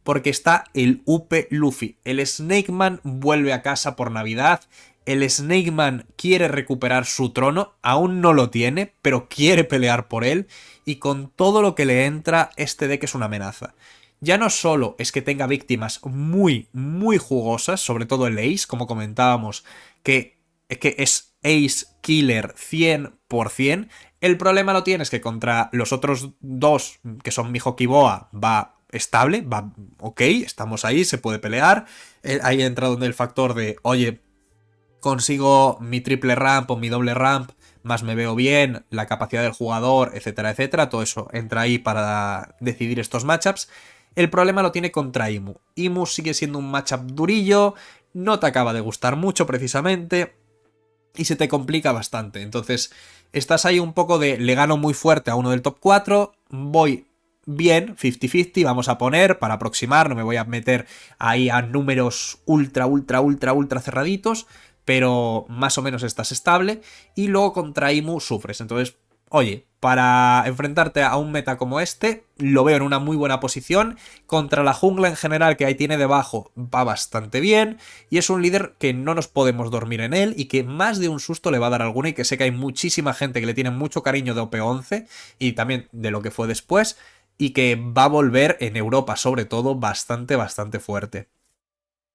porque está el UP Luffy. El Snakeman vuelve a casa por Navidad. El Snakeman quiere recuperar su trono, aún no lo tiene, pero quiere pelear por él, y con todo lo que le entra, este deck es una amenaza. Ya no solo es que tenga víctimas muy, muy jugosas, sobre todo el Ace, como comentábamos, que es Ace Killer 100%, el problema lo tienes que contra los otros 2, que son Miho Kiboa, va estable, va ok, estamos ahí, se puede pelear. Ahí entra donde el factor de, oye, consigo mi triple ramp o mi doble ramp, más me veo bien, la capacidad del jugador, etcétera, etcétera. Todo eso entra ahí para decidir estos matchups. El problema lo tiene contra Imu. Imu sigue siendo un matchup durillo, no te acaba de gustar mucho precisamente, y se te complica bastante. Entonces, estás ahí un poco de, le gano muy fuerte a uno del top 4, voy bien, 50-50, vamos a poner, para aproximar, no me voy a meter ahí a números ultra cerraditos, pero más o menos estás estable, y luego contra Imu sufres. Entonces, oye, para enfrentarte a un meta como este, lo veo en una muy buena posición. Contra la jungla en general que ahí tiene debajo, va bastante bien, y es un líder que no nos podemos dormir en él, y que más de un susto le va a dar alguna, y que sé que hay muchísima gente que le tiene mucho cariño de OP11, y también de lo que fue después, y que va a volver en Europa sobre todo bastante fuerte.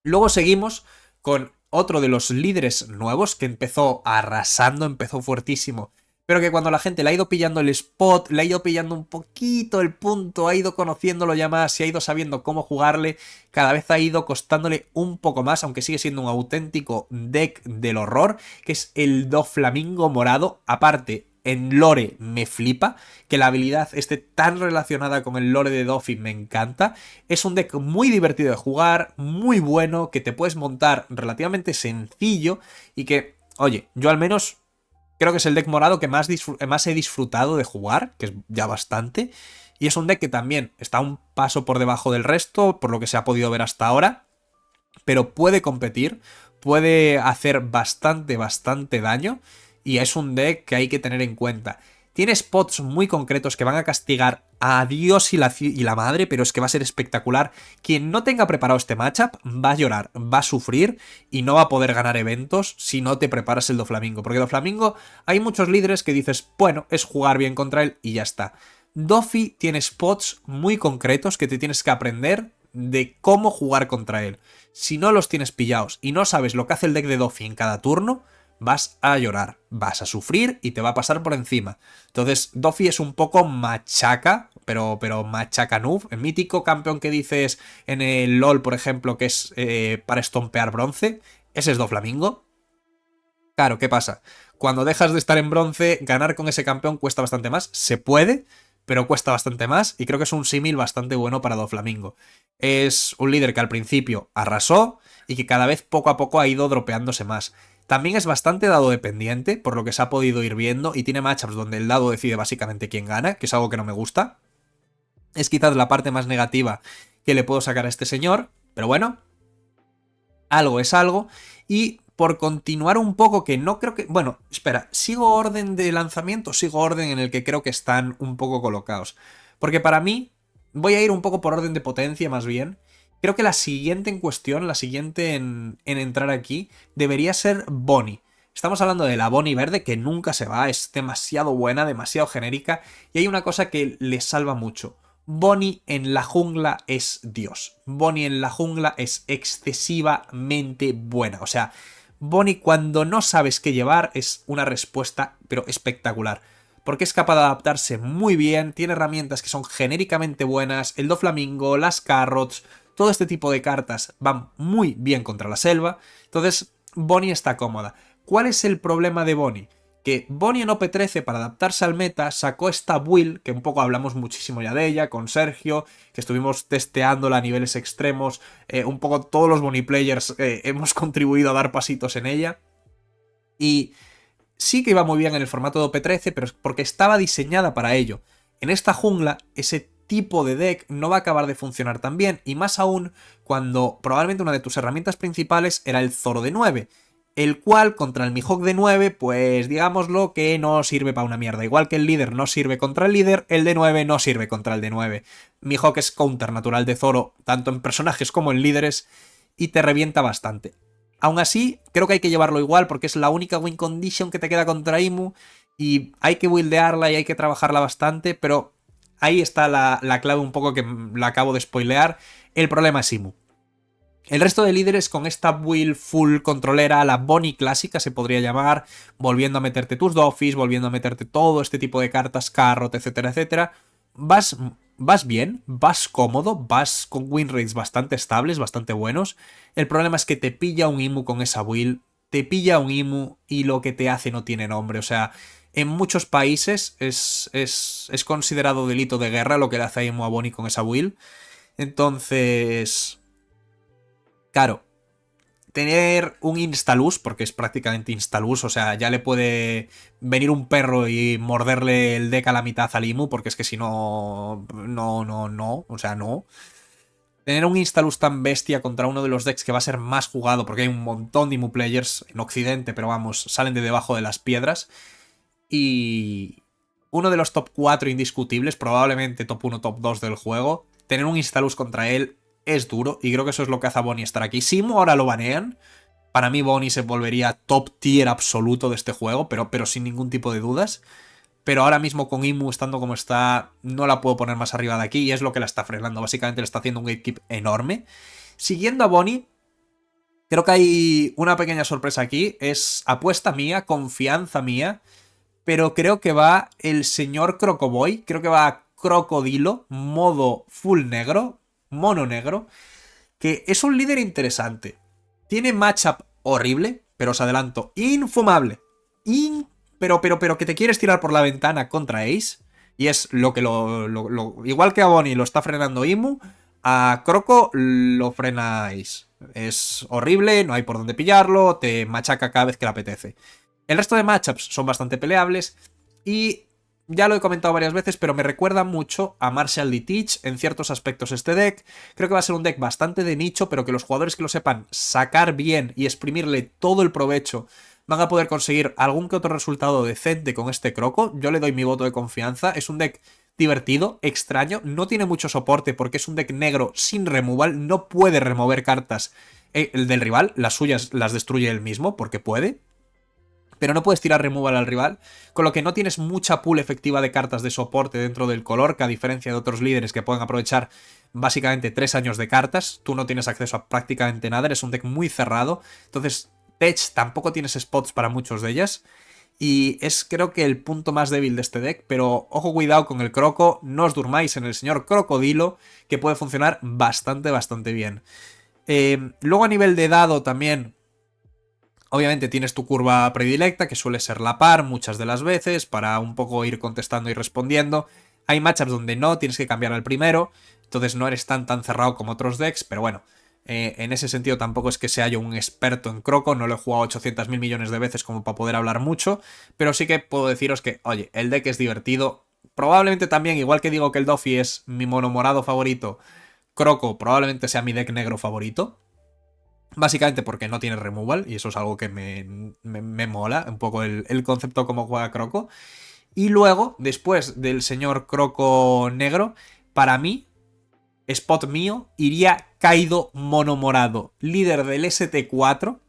Luego seguimos con otro de los líderes nuevos que empezó arrasando, empezó fuertísimo, pero que cuando la gente le ha ido pillando el spot, le ha ido pillando un poquito el punto, ha ido conociéndolo ya más y ha ido sabiendo cómo jugarle, cada vez ha ido costándole un poco más, aunque sigue siendo un auténtico deck del horror, que es el Doflamingo morado. Aparte, en lore me flipa, que la habilidad esté tan relacionada con el lore de Doffy, me encanta. Es un deck muy divertido de jugar, muy bueno, que te puedes montar relativamente sencillo y que, oye, yo al menos creo que es el deck morado que más he disfrutado de jugar, que es ya bastante, y es un deck que también está un paso por debajo del resto, por lo que se ha podido ver hasta ahora, pero puede competir, puede hacer bastante daño, y es un deck que hay que tener en cuenta. Tiene spots muy concretos que van a castigar a Dios y la madre, pero es que va a ser espectacular. Quien no tenga preparado este matchup va a llorar, va a sufrir y no va a poder ganar eventos si no te preparas el Doflamingo. Porque Doflamingo hay muchos líderes que dices, bueno, es jugar bien contra él y ya está. Doffy tiene spots muy concretos que te tienes que aprender de cómo jugar contra él. Si no los tienes pillados y no sabes lo que hace el deck de Doffy en cada turno, vas a llorar, vas a sufrir y te va a pasar por encima. Entonces, Doffy es un poco machaca, pero machaca noob. El mítico campeón que dices en el LoL, por ejemplo, que es para estompear bronce, ese es Doflamingo. Claro, ¿qué pasa? Cuando dejas de estar en bronce, ganar con ese campeón cuesta bastante más. Se puede, pero cuesta bastante más, y creo que es un símil bastante bueno para Doflamingo. Es un líder que al principio arrasó y que cada vez poco a poco ha ido dropeándose más. También es bastante dado dependiente, por lo que se ha podido ir viendo, y tiene matchups donde el dado decide básicamente quién gana, que es algo que no me gusta. Es quizás la parte más negativa que le puedo sacar a este señor, pero bueno, algo es algo. Y por continuar un poco, que no creo que... Bueno, espera, ¿sigo orden de lanzamiento? Sigo orden en el que creo que están un poco colocados. Porque para mí, voy a ir un poco por orden de potencia más bien. Creo que la siguiente en cuestión, la siguiente en entrar aquí, debería ser Bonnie. Estamos hablando de la Bonnie verde, que nunca se va, es demasiado buena, demasiado genérica, y hay una cosa que le salva mucho. Bonnie en la jungla es Dios. Bonnie en la jungla es excesivamente buena. O sea, Bonnie cuando no sabes qué llevar es una respuesta, pero espectacular. Porque es capaz de adaptarse muy bien, tiene herramientas que son genéricamente buenas, el Doflamingo, las Carrots, todo este tipo de cartas van muy bien contra la selva. Entonces, Bonnie está cómoda. ¿Cuál es el problema de Bonnie? Que Bonnie en OP13, para adaptarse al meta, sacó esta build, que un poco hablamos muchísimo ya de ella, con Sergio, que estuvimos testeándola a niveles extremos, un poco todos los Bonnie players hemos contribuido a dar pasitos en ella. Y sí que iba muy bien en el formato de OP13, pero es porque estaba diseñada para ello. En esta jungla, ese tipo de deck no va a acabar de funcionar tan bien, y más aún cuando probablemente una de tus herramientas principales era el Zoro de 9, el cual contra el Mihawk de 9, pues digámoslo que no sirve para una mierda. Igual que el líder no sirve contra el líder, el de 9 no sirve contra el de 9. Mihawk es counter natural de Zoro, tanto en personajes como en líderes, y te revienta bastante. Aún así, creo que hay que llevarlo igual porque es la única win condition que te queda contra Imu, y hay que buildearla y hay que trabajarla bastante, pero ahí está la clave un poco que la acabo de spoilear. El problema es Imu. El resto de líderes con esta build full controlera, la Bonnie clásica se podría llamar, volviendo a meterte tus Doffis, volviendo a meterte todo este tipo de cartas, Carrot, etcétera, etcétera, vas bien, vas cómodo, vas con win rates bastante estables, bastante buenos. El problema es que te pilla un Imu con esa build, te pilla un Imu y lo que te hace no tiene nombre. O sea, en muchos países es considerado delito de guerra lo que le hace a Imu a Bonnie con esa build. Entonces, claro, tener un instalus, porque es prácticamente instalus, o sea, ya le puede venir un perro y morderle el deck a la mitad al Imu, porque es que si no, no, o sea, no. Tener un instalus tan bestia contra uno de los decks que va a ser más jugado, porque hay un montón de Imu players en Occidente, pero vamos, salen de debajo de las piedras. Y uno de los top 4 indiscutibles, probablemente top 1, top 2 del juego, tener un instalus contra él es duro, y creo que eso es lo que hace a Bonnie estar aquí. Si Imu ahora lo banean, para mí Bonnie se volvería top tier absoluto de este juego, pero sin ningún tipo de dudas. Pero ahora mismo con Imu estando como está, no la puedo poner más arriba de aquí, y es lo que la está frenando. Básicamente le está haciendo un gatekeep enorme. Siguiendo a Bonnie, creo que hay una pequeña sorpresa aquí. Es apuesta mía, confianza mía, pero creo que va el señor Crocoboy, creo que va Crocodilo, modo full negro, mono negro, que es un líder interesante. Tiene matchup horrible, pero os adelanto, infumable. Pero que te quieres tirar por la ventana contra Ace. Y es lo que igual que a Bonnie lo está frenando Imu, a Croco lo frena Ace. Es horrible, no hay por dónde pillarlo, te machaca cada vez que le apetece. El resto de matchups son bastante peleables y ya lo he comentado varias veces, pero me recuerda mucho a Martial Teach en ciertos aspectos este deck. Creo que va a ser un deck bastante de nicho, pero que los jugadores que lo sepan sacar bien y exprimirle todo el provecho van a poder conseguir algún que otro resultado decente con este Croco. Yo le doy mi voto de confianza. Es un deck divertido, extraño, no tiene mucho soporte porque es un deck negro sin removal, no puede remover cartas el del rival, las suyas las destruye él mismo porque puede, pero no puedes tirar removal al rival, con lo que no tienes mucha pool efectiva de cartas de soporte dentro del color, que a diferencia de otros líderes que pueden aprovechar básicamente 3 años de cartas, tú no tienes acceso a prácticamente nada, eres un deck muy cerrado, entonces Tech tampoco tienes spots para muchos de ellas, y es creo que el punto más débil de este deck, pero ojo cuidado con el Croco, no os durmáis en el señor Crocodilo, que puede funcionar bastante bien. Luego a nivel de dado también, obviamente tienes tu curva predilecta, que suele ser la par muchas de las veces, para un poco ir contestando y respondiendo. Hay matchups donde no, tienes que cambiar al primero, entonces no eres tan cerrado como otros decks, pero bueno, En ese sentido tampoco es que sea yo un experto en Croco, no lo he jugado 800.000 millones de veces como para poder hablar mucho, pero sí que puedo deciros que, oye, el deck es divertido. Probablemente también, igual que digo que el Doffy es mi mono morado favorito, Croco probablemente sea mi deck negro favorito. Básicamente porque no tiene removal, y eso es algo que me mola, un poco el concepto como juega Croco. Y luego, después del señor Croco negro, para mí, spot mío, iría Kaido mono morado, líder del ST4.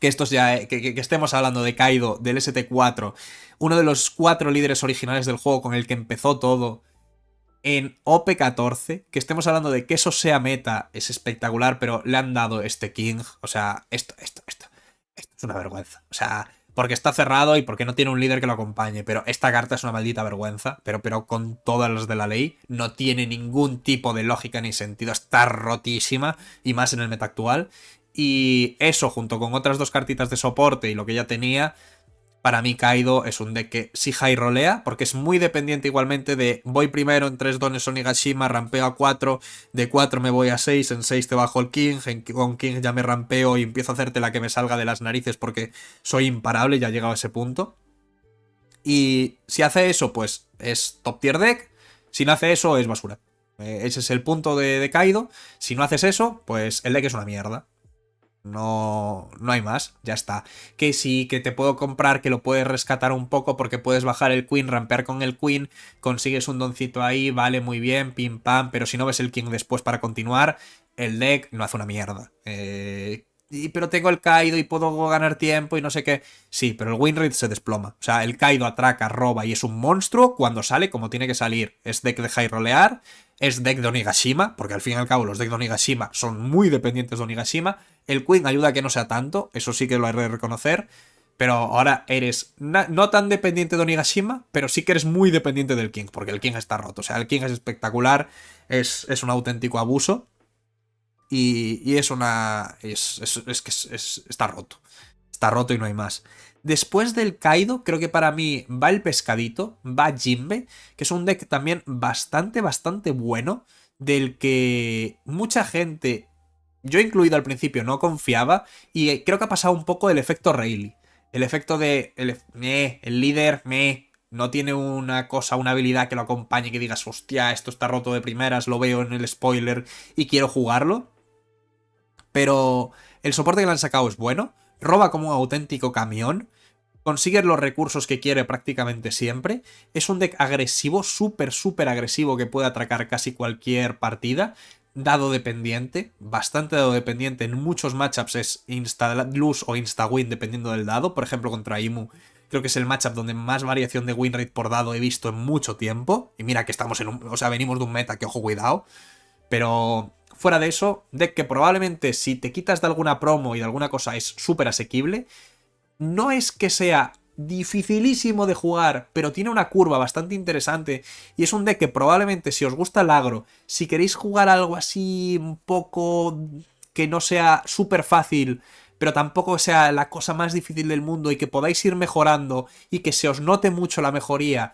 Que estos ya, que estemos hablando de Kaido del ST4, uno de los 4 líderes originales del juego con el que empezó todo, en OP14, que estemos hablando de que eso sea meta, es espectacular, pero le han dado este King. O sea, esto es una vergüenza. O sea, porque está cerrado y porque no tiene un líder que lo acompañe, pero esta carta es una maldita vergüenza, pero con todas las de la ley, no tiene ningún tipo de lógica ni sentido, está rotísima, y más en el meta actual. Y eso, junto con otras 2 cartitas de soporte y lo que ya tenía, para mí Kaido es un deck que sí high rolea, porque es muy dependiente igualmente de voy primero en 3 dones Onigashima, rampeo a 4, de 4 me voy a 6, en 6 te bajo el King, con King ya me rampeo y empiezo a hacerte la que me salga de las narices porque soy imparable, ya he llegado a ese punto. Y si hace eso, pues es top tier deck, si no hace eso es basura. Ese es el punto de Kaido. Si no haces eso, pues el deck es una mierda. No hay más, ya está. Que sí, que te puedo comprar, que lo puedes rescatar un poco porque puedes bajar el Queen, rampear con el Queen, consigues un doncito ahí, vale, muy bien, pim pam, pero si no ves el King después para continuar, el deck no hace una mierda. Pero tengo el Kaido y puedo ganar tiempo y no sé qué. Sí, pero el win rate se desploma. O sea, el Kaido atraca, roba y es un monstruo cuando sale como tiene que salir. Es deck de high rolear, es deck de Onigashima, porque al fin y al cabo los decks de Onigashima son muy dependientes de Onigashima. El Queen ayuda a que no sea tanto, eso sí que lo he de reconocer. Pero ahora eres no tan dependiente de Onigashima, pero sí que eres muy dependiente del King, porque el King está roto. O sea, el King es espectacular, es un auténtico abuso. Y es una... Es que está roto. Está roto y no hay más. Después del Kaido, creo que para mí va el pescadito, va Jinbe, que es un deck también bastante bueno, del que mucha gente, yo incluido al principio, no confiaba, y creo que ha pasado un poco el efecto Rayleigh. El efecto de el líder, no tiene una cosa, una habilidad que lo acompañe, que digas, hostia, esto está roto de primeras, lo veo en el spoiler y quiero jugarlo. Pero el soporte que le han sacado es bueno, roba como un auténtico camión, consigue los recursos que quiere prácticamente siempre, es un deck agresivo, súper agresivo, que puede atracar casi cualquier partida, dado dependiente, bastante dado dependiente, en muchos matchups es insta-lose o insta-win dependiendo del dado, por ejemplo contra Imu creo que es el matchup donde más variación de win rate por dado he visto en mucho tiempo, y mira que estamos o sea, venimos de un meta que ojo cuidado, pero fuera de eso, deck que probablemente si te quitas de alguna promo y de alguna cosa es súper asequible. No es que sea dificilísimo de jugar, pero tiene una curva bastante interesante y es un deck que probablemente si os gusta el agro, si queréis jugar algo así un poco que no sea súper fácil, pero tampoco sea la cosa más difícil del mundo y que podáis ir mejorando y que se os note mucho la mejoría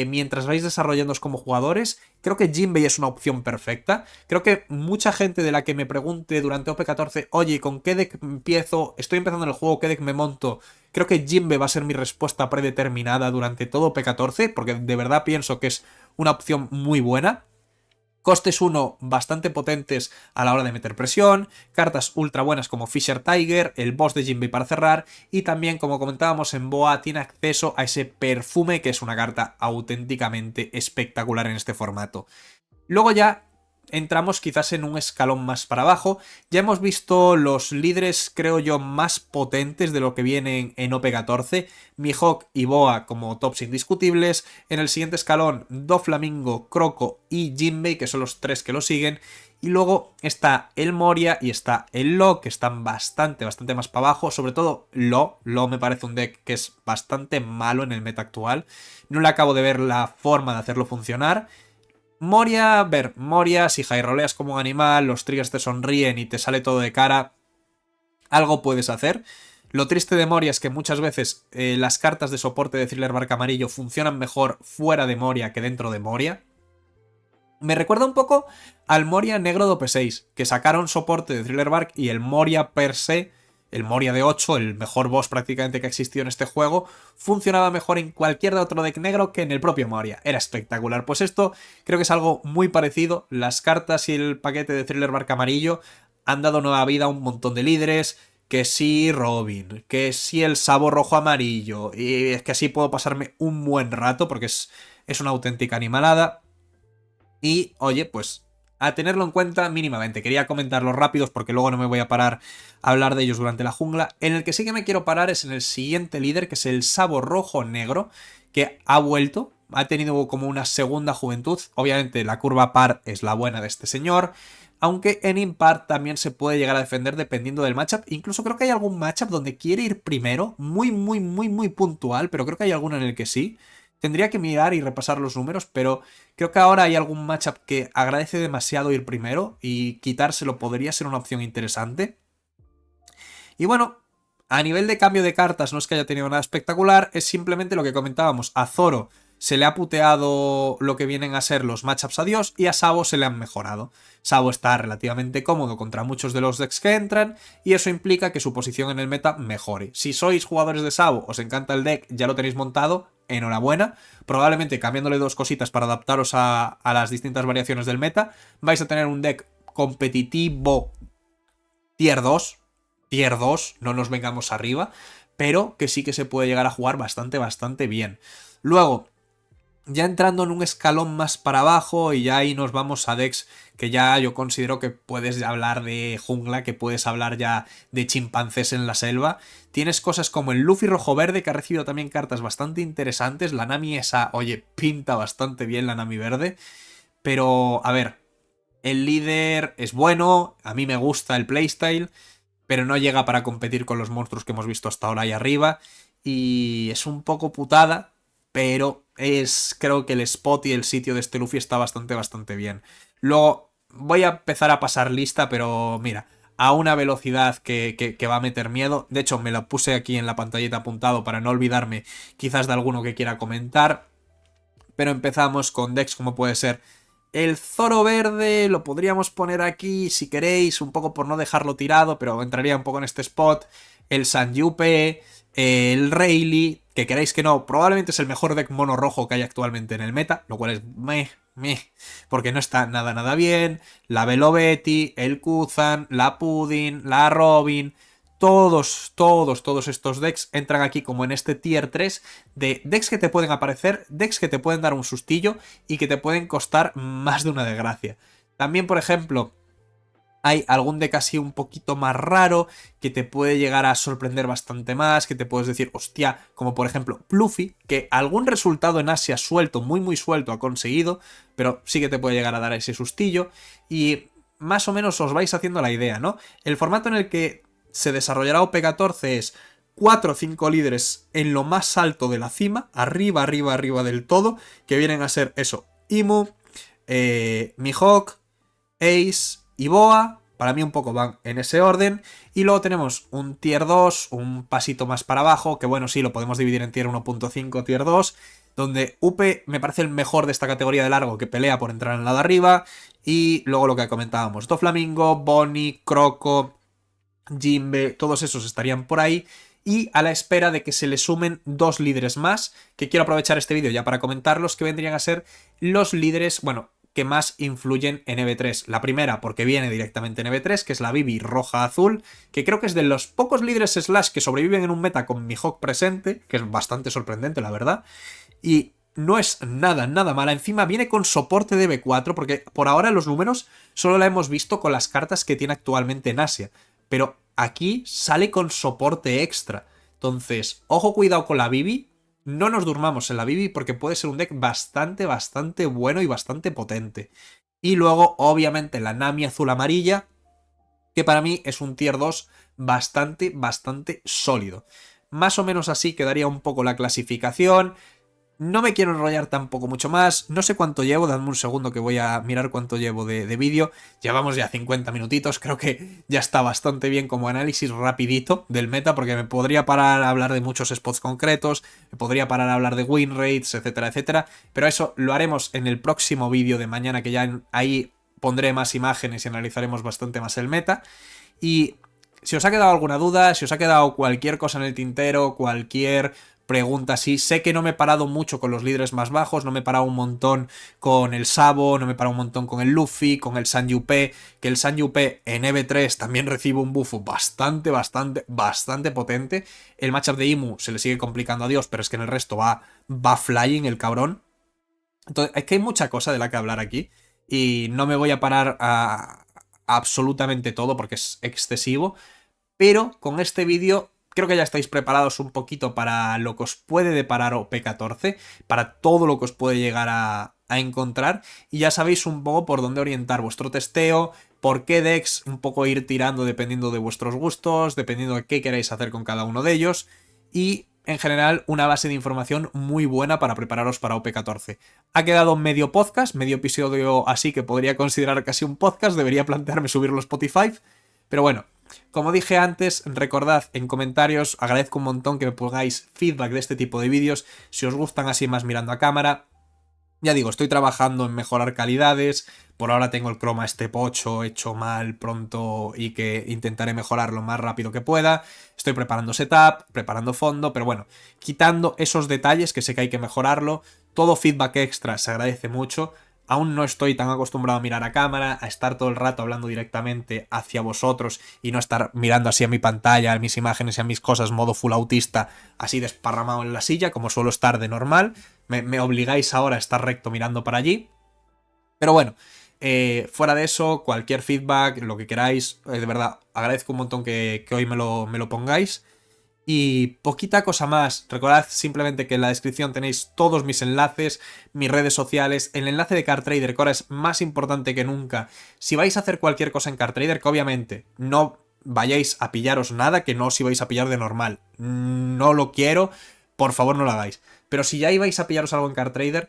mientras vais desarrollándoos como jugadores, creo que Jinbei es una opción perfecta. Creo que mucha gente de la que me pregunte durante OP14, oye, ¿con qué deck empiezo? Estoy empezando en el juego, ¿qué deck me monto? Creo que Jinbei va a ser mi respuesta predeterminada durante todo OP14, porque de verdad pienso que es una opción muy buena. Costes 1 bastante potentes a la hora de meter presión, cartas ultra buenas como Fisher Tiger, el boss de Jinbei para cerrar, y también, como comentábamos en Boa, tiene acceso a ese perfume que es una carta auténticamente espectacular en este formato. Luego ya entramos quizás en un escalón más para abajo. Ya hemos visto los líderes, creo yo, más potentes de lo que vienen en OP14. Mihawk y Boa como tops indiscutibles. En el siguiente escalón, Doflamingo, Croco y Jinbei, que son los 3 que lo siguen. Y luego está el Moria y está el Lo, que están bastante más para abajo. Sobre todo Lo me parece un deck que es bastante malo en el meta actual. No le acabo de ver la forma de hacerlo funcionar. Moria, si high roleas como un animal, los triggers te sonríen y te sale todo de cara, algo puedes hacer. Lo triste de Moria es que muchas veces las cartas de soporte de Thriller Barca Amarillo funcionan mejor fuera de Moria que dentro de Moria. Me recuerda un poco al Moria negro de OP6, que sacaron soporte de Thriller Bark y el Moria per se, el Moria de 8, el mejor boss prácticamente que ha existido en este juego, funcionaba mejor en cualquier otro deck negro que en el propio Moria. Era espectacular. Pues esto creo que es algo muy parecido. Las cartas y el paquete de Thriller Bark amarillo han dado nueva vida a un montón de líderes. Que sí Robin, que sí el Sabo rojo amarillo. Y es que así puedo pasarme un buen rato porque es una auténtica animalada. Y, oye, pues a tenerlo en cuenta mínimamente. Quería comentarlos rápidos porque luego no me voy a parar a hablar de ellos durante la jungla. En el que sí que me quiero parar es en el siguiente líder, que es el Sabo rojo negro, que ha vuelto. Ha tenido como una segunda juventud. Obviamente la curva par es la buena de este señor. Aunque en impar también se puede llegar a defender dependiendo del matchup. Incluso creo que hay algún matchup donde quiere ir primero. Muy puntual. Pero creo que hay alguno en el que sí. Tendría que mirar y repasar los números, pero creo que ahora hay algún matchup que agradece demasiado ir primero y quitárselo podría ser una opción interesante. Y bueno, a nivel de cambio de cartas no es que haya tenido nada espectacular, es simplemente lo que comentábamos. A Zoro se le ha puteado lo que vienen a ser los matchups a Dios y a Sabo se le han mejorado. Sabo está relativamente cómodo contra muchos de los decks que entran y eso implica que su posición en el meta mejore. Si sois jugadores de Sabo, os encanta el deck, ya lo tenéis montado, enhorabuena. Probablemente cambiándole dos cositas para adaptaros a las distintas variaciones del meta, vais a tener un deck competitivo tier 2, no nos vengamos arriba, pero que sí que se puede llegar a jugar bastante bien. Luego, ya entrando en un escalón más para abajo y ya ahí nos vamos a decks que ya yo considero que puedes hablar de jungla, que puedes hablar ya de chimpancés en la selva. Tienes cosas como el Luffy rojo verde, que ha recibido también cartas bastante interesantes. La Nami esa, oye, pinta bastante bien la Nami verde. Pero, a ver, el líder es bueno, a mí me gusta el playstyle, pero no llega para competir con los monstruos que hemos visto hasta ahora ahí arriba. Y es un poco putada, pero creo que el spot y el sitio de este Luffy está bastante bien. Luego voy a empezar a pasar lista, pero mira, a una velocidad que va a meter miedo. De hecho, me lo puse aquí en la pantallita apuntado para no olvidarme quizás de alguno que quiera comentar. Pero empezamos con decks como puede ser el Zoro verde, lo podríamos poner aquí si queréis, un poco por no dejarlo tirado, pero entraría un poco en este spot. El Sanjupe, el Rayleigh, que queráis que no, probablemente es el mejor deck mono rojo que hay actualmente en el meta, lo cual es porque no está nada bien. La Velo Betty, el Kuzan, la Pudding, la Robin, todos estos decks entran aquí como en este tier 3 de decks que te pueden aparecer, decks que te pueden dar un sustillo y que te pueden costar más de una desgracia. También, por ejemplo, hay algún deck así un poquito más raro que te puede llegar a sorprender bastante más, que te puedes decir, hostia, como por ejemplo Pluffy, que algún resultado en Asia suelto, muy suelto ha conseguido, pero sí que te puede llegar a dar ese sustillo y más o menos os vais haciendo la idea, ¿no? El formato en el que se desarrollará OP14 es 4 o 5 líderes en lo más alto de la cima, arriba del todo, que vienen a ser eso, Imu, Mihawk, Ace y Boa, para mí un poco van en ese orden, y luego tenemos un tier 2, un pasito más para abajo, que bueno, sí, lo podemos dividir en tier 1.5, tier 2, donde UP me parece el mejor de esta categoría de largo que pelea por entrar en la de arriba, y luego lo que comentábamos, Doflamingo, Bonnie, Croco, Jimbe, todos esos estarían por ahí. Y a la espera de que se le sumen dos líderes más, que quiero aprovechar este vídeo ya para comentarlos, que vendrían a ser los líderes, bueno, que más influyen en EV3. La primera, porque viene directamente en EV3, que es la Bibi roja-azul, que creo que es de los pocos líderes Slash que sobreviven en un meta con Mihawk presente, que es bastante sorprendente, la verdad. Y no es nada mala. Encima viene con soporte de EV4, porque por ahora los números solo la hemos visto con las cartas que tiene actualmente en Asia. Pero aquí sale con soporte extra. Entonces, ojo, cuidado con la Bibi. No nos durmamos en la Bibi porque puede ser un deck bastante bueno y bastante potente. Y luego, obviamente, la Nami azul-amarilla, que para mí es un tier 2 bastante sólido. Más o menos así quedaría un poco la clasificación. No me quiero enrollar tampoco mucho más, no sé cuánto llevo, dadme un segundo que voy a mirar cuánto llevo de vídeo. Llevamos ya 50 minutitos, creo que ya está bastante bien como análisis rapidito del meta, porque me podría parar a hablar de muchos spots concretos, me podría parar a hablar de win rates, etcétera, etcétera, pero eso lo haremos en el próximo vídeo de mañana, que ya ahí pondré más imágenes y analizaremos bastante más el meta. Y si os ha quedado alguna duda, si os ha quedado cualquier cosa en el tintero, cualquier pregunta así, sé que no me he parado mucho con los líderes más bajos, no me he parado un montón con el Sabo, no me he parado un montón con el Luffy, con el San Yupe, que el San Yupe en EV3 también recibe un buffo bastante potente. El matchup de Imu se le sigue complicando a Dios, pero es que en el resto va flying el cabrón. Entonces, es que hay mucha cosa de la que hablar aquí y no me voy a parar a absolutamente todo porque es excesivo, pero con este vídeo creo que ya estáis preparados un poquito para lo que os puede deparar OP14, para todo lo que os puede llegar a encontrar, y ya sabéis un poco por dónde orientar vuestro testeo, por qué decks un poco ir tirando dependiendo de vuestros gustos, dependiendo de qué queráis hacer con cada uno de ellos, y en general una base de información muy buena para prepararos para OP14. Ha quedado medio podcast, medio episodio así que podría considerar casi un podcast, debería plantearme subirlo a Spotify, pero bueno, como dije antes, recordad en comentarios, agradezco un montón que me pongáis feedback de este tipo de vídeos, si os gustan así más mirando a cámara. Ya digo, estoy trabajando en mejorar calidades, por ahora tengo el Chroma Step 8 hecho mal pronto y que intentaré mejorarlo lo más rápido que pueda. Estoy preparando setup, preparando fondo, pero bueno, quitando esos detalles que sé que hay que mejorarlo, todo feedback extra se agradece mucho. Aún no estoy tan acostumbrado a mirar a cámara, a estar todo el rato hablando directamente hacia vosotros y no estar mirando así a mi pantalla, a mis imágenes y a mis cosas, modo full autista, así desparramado en la silla, como suelo estar de normal. Me obligáis ahora a estar recto mirando para allí. Pero bueno, fuera de eso, cualquier feedback, lo que queráis, de verdad, agradezco un montón que hoy me lo pongáis. Y poquita cosa más, recordad simplemente que en la descripción tenéis todos mis enlaces, mis redes sociales, el enlace de CardTrader, que ahora es más importante que nunca. Si vais a hacer cualquier cosa en CardTrader, que obviamente no vayáis a pillaros nada, que no os ibais a pillar de normal. No lo quiero, por favor no lo hagáis. Pero si ya ibais a pillaros algo en CardTrader,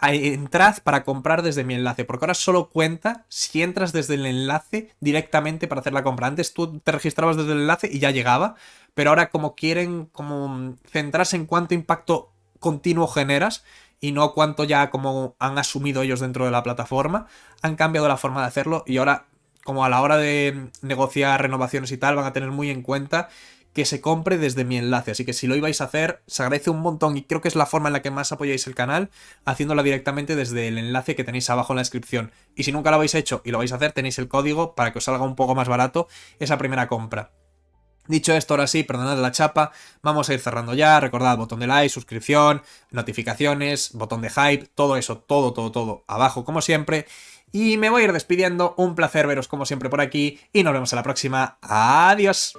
entrad para comprar desde mi enlace, porque ahora solo cuenta si entras desde el enlace directamente para hacer la compra. Antes tú te registrabas desde el enlace y ya llegaba, pero ahora como quieren como centrarse en cuánto impacto continuo generas y no cuánto ya como han asumido ellos dentro de la plataforma, han cambiado la forma de hacerlo y ahora como a la hora de negociar renovaciones y tal van a tener muy en cuenta que se compre desde mi enlace, así que si lo ibais a hacer, se agradece un montón y creo que es la forma en la que más apoyáis el canal, haciéndola directamente desde el enlace que tenéis abajo en la descripción. Y si nunca lo habéis hecho y lo vais a hacer, tenéis el código para que os salga un poco más barato esa primera compra. Dicho esto, ahora sí, perdonad la chapa, vamos a ir cerrando ya, recordad, botón de like, suscripción, notificaciones, botón de hype, todo eso, todo, abajo como siempre. Y me voy a ir despidiendo, un placer veros como siempre por aquí y nos vemos en la próxima, adiós.